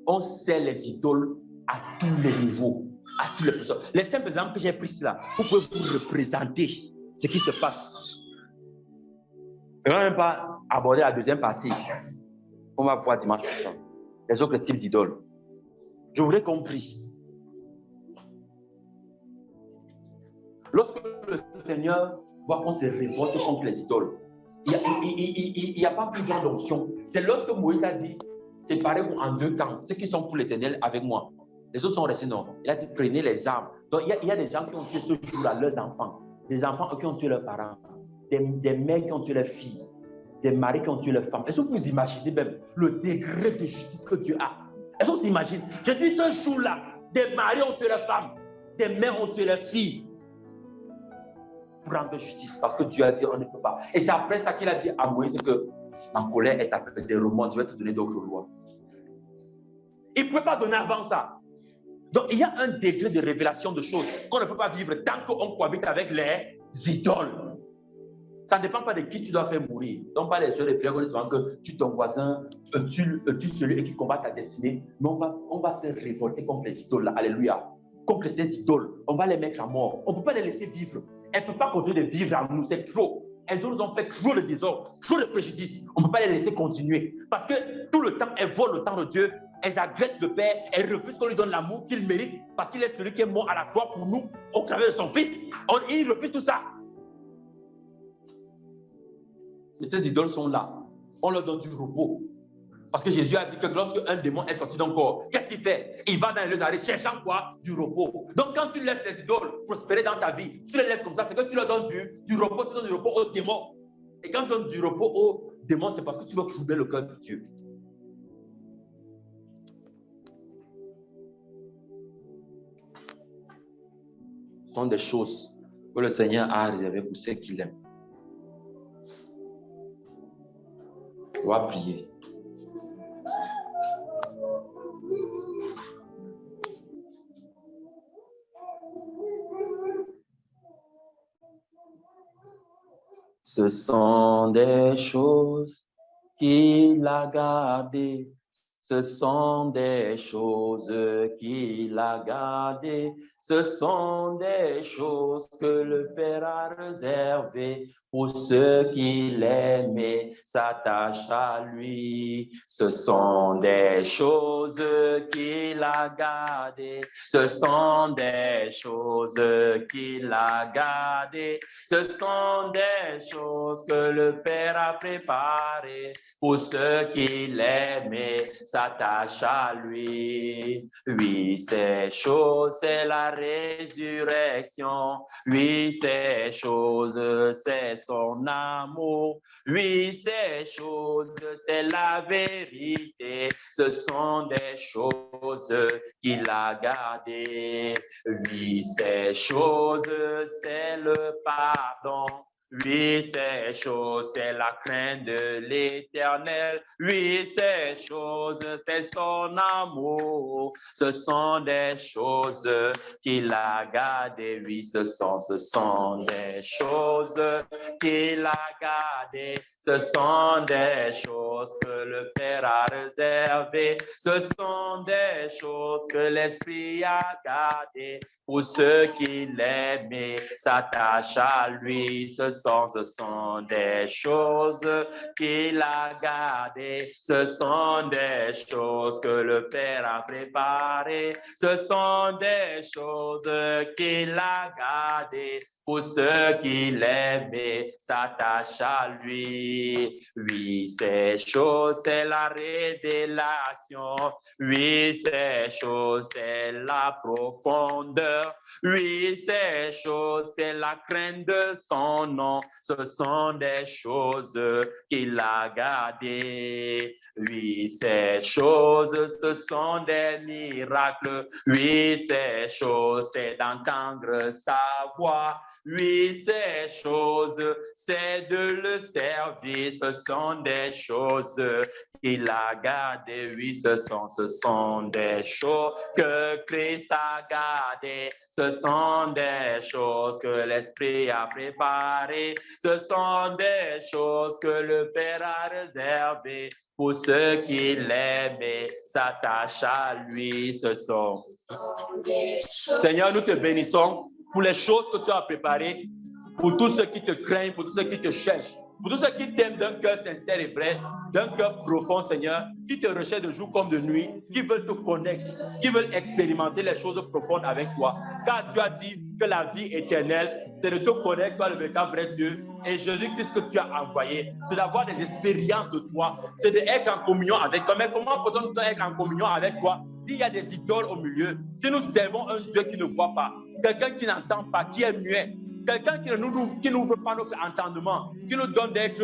On sait les idoles à tous les niveaux, à toutes les personnes. Les simples exemples que j'ai pris là, vous pouvez vous représenter ce qui se passe. Je ne vais même pas aborder la deuxième partie. On va voir dimanche prochain. Les autres types d'idoles. Je voudrais compris. Lorsque le Seigneur voit qu'on se révolte contre les idoles, il n'y a pas plus grande option. C'est lorsque Moïse a dit, séparez-vous en deux camps, ceux qui sont pour l'Éternel avec moi. Les autres sont restés non. Il a dit, prenez les armes. Donc, il y a des gens qui ont tué ce jour-là leurs enfants, des enfants qui ont tué leurs parents, des mères qui ont tué leurs filles, des maris qui ont tué leurs femmes. Est-ce que vous imaginez même le degré de justice que Dieu a? Est-ce qu'on s'imagine? Je dis, ce jour-là, des maris ont tué leurs femmes, des mères ont tué leurs filles. Pour rendre justice, parce que Dieu a dit on ne peut pas. Et c'est après ça qu'il a dit à Moïse que ma colère est apaisée, remonte, je vais te donner d'autres lois. Il ne peut pas donner avant ça. Donc il y a un degré de révélation de choses qu'on ne peut pas vivre tant qu'on cohabite avec les idoles. Ça ne dépend pas de qui tu dois faire mourir. Donc pas les jeux de prière que tu ton voisin, tu celui qui combat ta destinée. Mais on va se révolter contre les idoles là. Alléluia. Contre ces idoles, on va les mettre à mort. On ne peut pas les laisser vivre. Elles ne peuvent pas continuer de vivre en nous, c'est trop. Elles nous ont fait trop de désordre, trop de préjudice. On ne peut pas les laisser continuer. Parce que tout le temps, elles volent le temps de Dieu. Elles agressent le Père. Elles refusent qu'on lui donne l'amour qu'il mérite. Parce qu'il est celui qui est mort à la croix pour nous, au travers de son Fils. Ils refusent tout ça. Mais ces idoles sont là. On leur donne du repos. Parce que Jésus a dit que lorsque un démon est sorti d'un corps, qu'est-ce qu'il fait? Il va dans les lieux d'arrêt cherchant quoi? Du repos. Donc quand tu laisses les idoles prospérer dans ta vie, tu les laisses comme ça, c'est que tu leur donnes du repos, tu donnes du repos aux démons. Et quand tu donnes du repos aux démons, c'est parce que tu veux troubler le cœur de Dieu. Ce sont des choses que le Seigneur a réservées pour ceux qui l'aiment. On va prier. Ce sont des choses qu'il a gardées. Ce sont des choses qu'il a gardées. Ce sont des choses que le Père a réservées pour ceux qui l'aiment et s'attachent à lui. Ce sont des choses qu'il a gardées. Ce sont des choses qu'il a gardées. Ce sont des choses que le Père a préparées pour ceux qui l'aiment et s'attachent à lui. Oui, ces choses, c'est la résurrection. Oui, ces choses, c'est son amour. Oui, ces choses, c'est la vérité. Ce sont des choses qu'il a gardées. Oui, ces choses, c'est le pardon. Oui, ces choses, c'est la crainte de l'Éternel. Oui, ces choses, c'est son amour. Ce sont des choses qu'il a gardées. Oui, ce sont des choses qu'il a gardées. Ce sont des choses que le Père a réservées. Ce sont des choses que l'Esprit a gardées. Pour ceux qui l'aiment et s'attachent à lui, ce sont des choses qu'il a gardées. Ce sont des choses que le Père a préparées. Ce sont des choses qu'il a gardées. Pour ceux qui l'aiment et s'attachent à lui. Oui, ces choses, c'est la révélation. Oui, ces choses, c'est la profondeur. Oui, ces choses, c'est la crainte de son nom. Ce sont des choses qu'il a gardées. Oui, ces choses, ce sont des miracles. Oui, ces choses, c'est d'entendre sa voix. Oui, ces choses, c'est de le servir. Ce sont des choses qu'il a gardées. Oui, ce sont des choses que Christ a gardées. Ce sont des choses que l'Esprit a préparées. Ce sont des choses que le Père a réservées. Pour ceux qui l'aiment et s'attachent à lui, ce sont des choses. Seigneur, nous te bénissons pour les choses que tu as préparées, pour tous ceux qui te craignent, pour tous ceux qui te cherchent, pour tous ceux qui t'aiment d'un cœur sincère et vrai, d'un cœur profond, Seigneur, qui te recherchent de jour comme de nuit, qui veulent te connaître, qui veulent expérimenter les choses profondes avec toi. Car tu as dit que la vie éternelle, c'est de te connaître, toi, le véritable vrai Dieu, et Jésus-Christ que tu as envoyé. C'est d'avoir des expériences de toi, c'est d'être en communion avec toi. Mais comment peut-on être en communion avec toi s'il y a des idoles au milieu? Si nous servons un Dieu qui ne voit pas, quelqu'un qui n'entend pas, qui est muet, quelqu'un qui n'ouvre pas notre entendement, qui nous donne d'être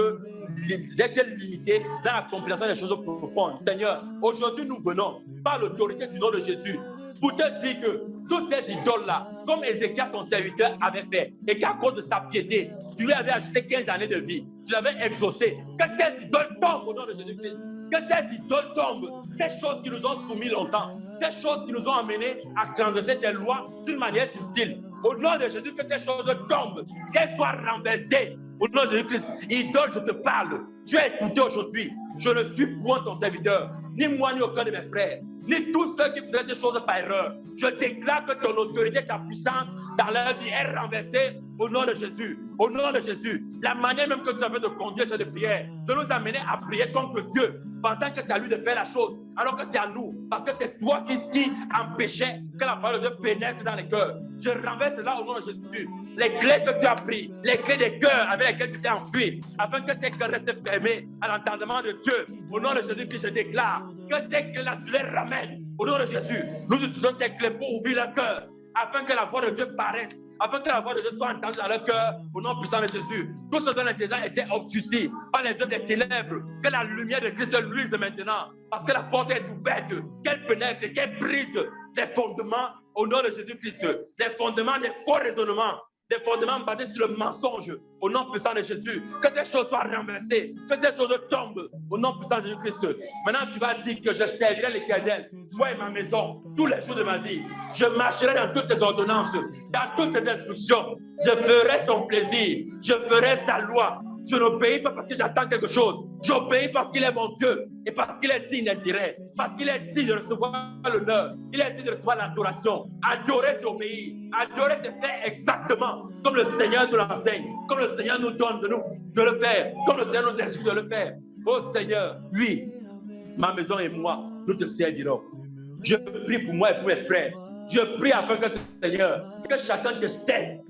limités dans la compréhension des choses profondes. Seigneur, aujourd'hui nous venons par l'autorité du nom de Jésus pour te dire que toutes ces idoles-là, comme Ézéchias, ton serviteur, avait fait, et qu'à cause de sa piété, tu lui avais ajouté 15 années de vie, tu l'avais exaucé, que ces idoles tombent au nom de Jésus-Christ, que ces idoles tombent, ces choses qui nous ont soumis longtemps, ces choses qui nous ont amenés à transgresser tes lois d'une manière subtile. Au nom de Jésus, que ces choses tombent, qu'elles soient renversées. Au nom de Jésus-Christ, idole, je te parle. Tu as écouté aujourd'hui. Je ne suis point ton serviteur, ni moi, ni aucun de mes frères, ni tous ceux qui faisaient ces choses par erreur. Je déclare que ton autorité, ta puissance dans leur vie est renversée au nom de Jésus. Au nom de Jésus, la manière même que tu avais de conduire cette prière, de nous amener à prier contre Dieu, pensant que c'est à lui de faire la chose, alors que c'est à nous, parce que c'est toi qui empêchais que la parole de Dieu pénètre dans les cœurs. Je renverse cela au nom de Jésus. Les clés que tu as prises, les clés des cœurs avec lesquelles tu t'es enfui, afin que ces cœurs restent fermés à l'entendement de Dieu. Au nom de Jésus, je déclare que ces clés-là, tu les ramènes. Au nom de Jésus, nous utilisons ces clés pour ouvrir leur cœur, afin que la voix de Dieu paraisse, afin que la voix de Dieu soit entendue dans leur cœur, au nom puissant de Jésus. Tout ce dont déjà été obscurci par les œuvres des ténèbres, que la lumière de Christ luise maintenant, parce que la porte est ouverte, qu'elle pénètre, qu'elle brise les fondements, au nom de Jésus-Christ, les fondements des faux raisonnements, des fondements basés sur le mensonge, au nom puissant de Jésus, que ces choses soient renversées, que ces choses tombent, au nom puissant de Jésus-Christ. Maintenant, tu vas dire que je servirai l'Éternel, toi et ma maison, tous les jours de ma vie. Je marcherai dans toutes tes ordonnances, dans toutes tes instructions. Je ferai son plaisir, je ferai sa loi. Je n'obéis pas parce que j'attends quelque chose. J'obéis parce qu'il est mon Dieu et parce qu'il est digne d'intérêt, parce qu'il est digne de recevoir l'honneur, il est digne de recevoir l'adoration. Adorer, c'est obéir. Adorer, c'est faire exactement comme le Seigneur nous l'enseigne, comme le Seigneur nous donne de le faire, comme le Seigneur nous instruit de le faire. Oh Seigneur, oui, ma maison et moi, nous te servirons. Je prie pour moi et pour mes frères. Je prie afin que, Seigneur, que chacun te sait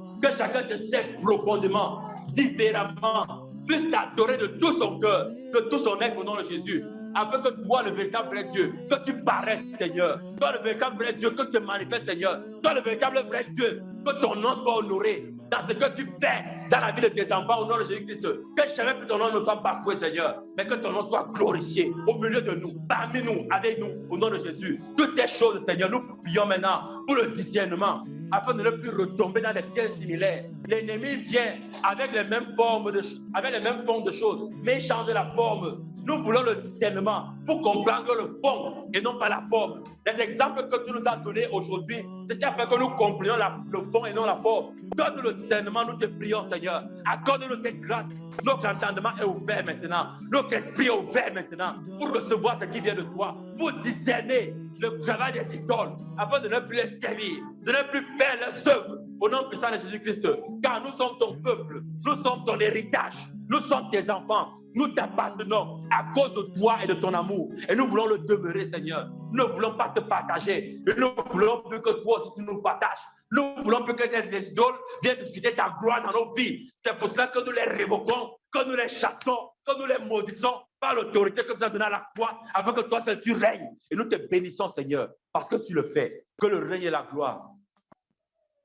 profondément, différemment, puisse t'adorer de tout son cœur, de tout son être au nom de Jésus, afin que toi, le véritable vrai Dieu, que tu paraisses, Seigneur, toi, le véritable vrai Dieu, que tu te manifestes, Seigneur, toi, le véritable vrai Dieu, que ton nom soit honoré dans ce que tu fais dans la vie de tes enfants au nom de Jésus-Christ. Que jamais plus ton nom ne soit bafoué, Seigneur, mais que ton nom soit glorifié au milieu de nous, parmi nous, avec nous, au nom de Jésus. Toutes ces choses, Seigneur, nous prions maintenant pour le discernement, afin de ne plus retomber dans des pièges similaires. L'ennemi vient avec les mêmes formes de choses, mais il change la forme. Nous voulons le discernement pour comprendre le fond et non pas la forme. Les exemples que tu nous as donnés aujourd'hui, c'est afin que nous comprenions le fond et non la forme. Donne-nous le discernement, nous te prions, Seigneur. Accorde-nous cette grâce. Notre entendement est ouvert maintenant. Notre esprit est ouvert maintenant pour recevoir ce qui vient de toi, pour discerner le travail des idoles, afin de ne plus les servir, de ne plus faire leurs œuvres au nom puissant de Jésus-Christ. Car nous sommes ton peuple, nous sommes ton héritage. Nous sommes tes enfants, nous t'appartenons à cause de toi et de ton amour. Et nous voulons le demeurer, Seigneur. Nous ne voulons pas te partager. Et nous voulons plus que toi aussi tu nous partages. Nous voulons plus que tes idoles viennent discuter ta gloire dans nos vies. C'est pour cela que nous les révoquons, que nous les chassons, que nous les maudissons par l'autorité que tu as donnée à la croix, afin que toi seul tu règnes. Et nous te bénissons, Seigneur, parce que tu le fais. Que le règne et la gloire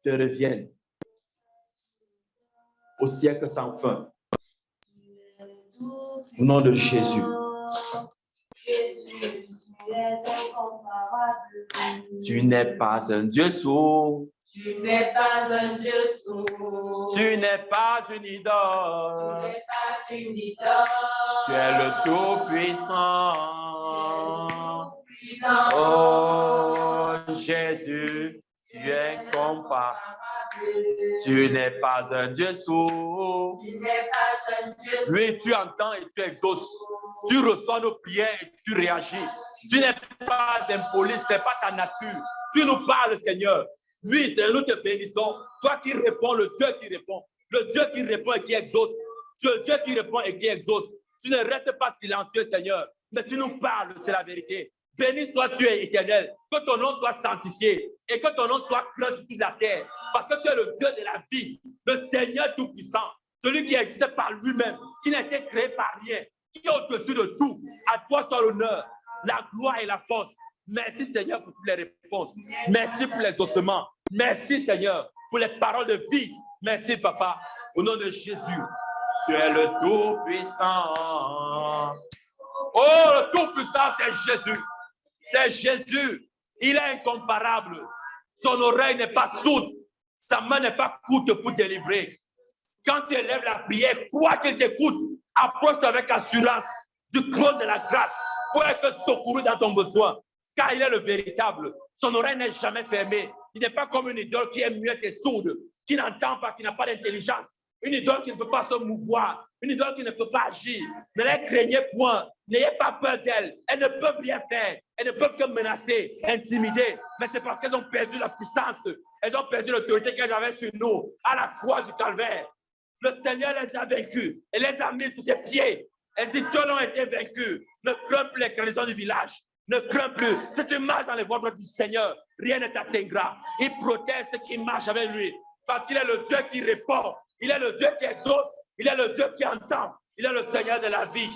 te reviennent au siècle sans fin. Au nom de Jésus. Jésus, tu es incomparable. Tu n'es pas un Dieu sourd. Tu n'es pas un Dieu sourd. Tu n'es pas une idole. Tu n'es pas une idole. Tu es le Tout-Puissant. Oh Jésus, tu es incomparable. Tu n'es pas un Dieu sourd. Tu n'es pas un Dieu sourd. Oui, tu entends et tu exauces. Tu reçois nos prières et tu réagis. Tu n'es pas impoli, ce n'est pas ta nature. Tu nous parles, Seigneur. Oui, Seigneur, nous te bénissons. Toi qui réponds, le Dieu qui répond. Le Dieu qui répond et qui exauce. Tu es le Dieu qui répond et qui exauce. Tu ne restes pas silencieux, Seigneur, mais tu nous parles, c'est la vérité. Béni sois-tu, Éternel, que ton nom soit sanctifié et que ton nom soit clair sur toute la terre, parce que tu es le Dieu de la vie, le Seigneur tout-puissant, celui qui existe par lui-même, qui n'a été créé par rien, qui est au-dessus de tout. À toi soit l'honneur, la gloire et la force. Merci, Seigneur, pour toutes les réponses. Merci pour les ossements. Merci, Seigneur, pour les paroles de vie. Merci, Papa, au nom de Jésus. Tu es le Tout-Puissant. Oh, le Tout-Puissant, c'est Jésus. C'est Jésus. Il est incomparable. Son oreille n'est pas sourde. Sa main n'est pas courte pour délivrer. Quand tu élèves la prière, crois qu'il t'écoute. Approche-toi avec assurance du trône de la grâce pour être secouru dans ton besoin. Car il est le véritable. Son oreille n'est jamais fermée. Il n'est pas comme une idole qui est muette et sourde, qui n'entend pas, qui n'a pas d'intelligence. Une idole qui ne peut pas se mouvoir, une idole qui ne peut pas agir. Ne les craignez point, n'ayez pas peur d'elles. Elles ne peuvent rien faire, elles ne peuvent que menacer, intimider. Mais c'est parce qu'elles ont perdu la puissance, elles ont perdu l'autorité qu'elles avaient sur nous, à la croix du calvaire. Le Seigneur les a vaincus et les a mis sous ses pieds. Les idoles ont été vaincus. Ne crains plus les créations du village. Ne crains plus. Si tu marches dans les voies du Seigneur, rien ne t'atteindra. Il protège ceux qui marchent avec lui. Parce qu'il est le Dieu qui répond. Il est le Dieu qui exauce. Il est le Dieu qui entend. Il est le Seigneur de la vie.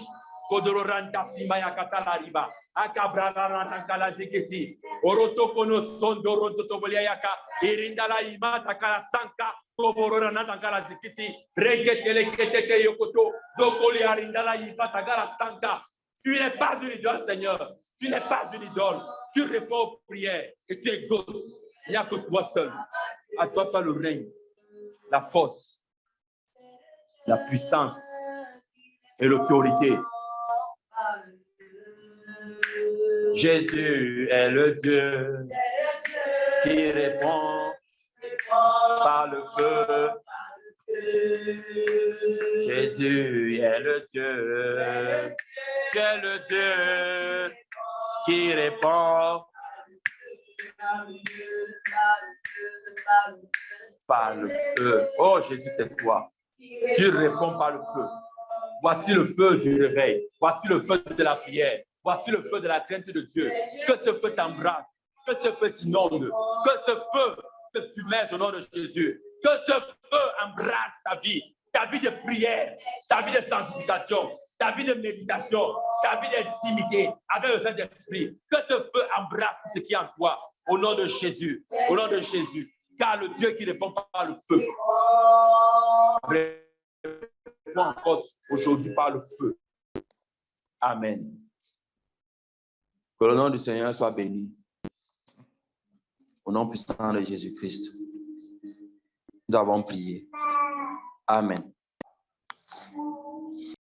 Tu n'es pas une idole, Seigneur. Tu n'es pas une idole. Tu réponds aux prières et tu exauces. Il n'y a que toi seul. À toi soit le règne, la force, la puissance et l'autorité. Jésus est le Dieu qui répond par le feu. Jésus est le Dieu. Tu es le Dieu qui répond par le feu. Oh Jésus, c'est toi. Tu réponds par le feu. Voici le feu du réveil. Voici le feu de la prière. Voici le feu de la crainte de Dieu. Que ce feu t'embrasse. Que ce feu t'inonde. Que ce feu te submerge au nom de Jésus. Que ce feu embrasse ta vie de prière, ta vie de sanctification, ta vie de méditation, ta vie d'intimité avec le Saint-Esprit. Que ce feu embrasse tout ce qui est en toi. Au nom de Jésus. Au nom de Jésus. car le Dieu qui répond par le feu répond encore aujourd'hui par le feu. Amen. Que le nom du Seigneur soit béni. Au nom puissant de Jésus-Christ, nous avons prié. Amen.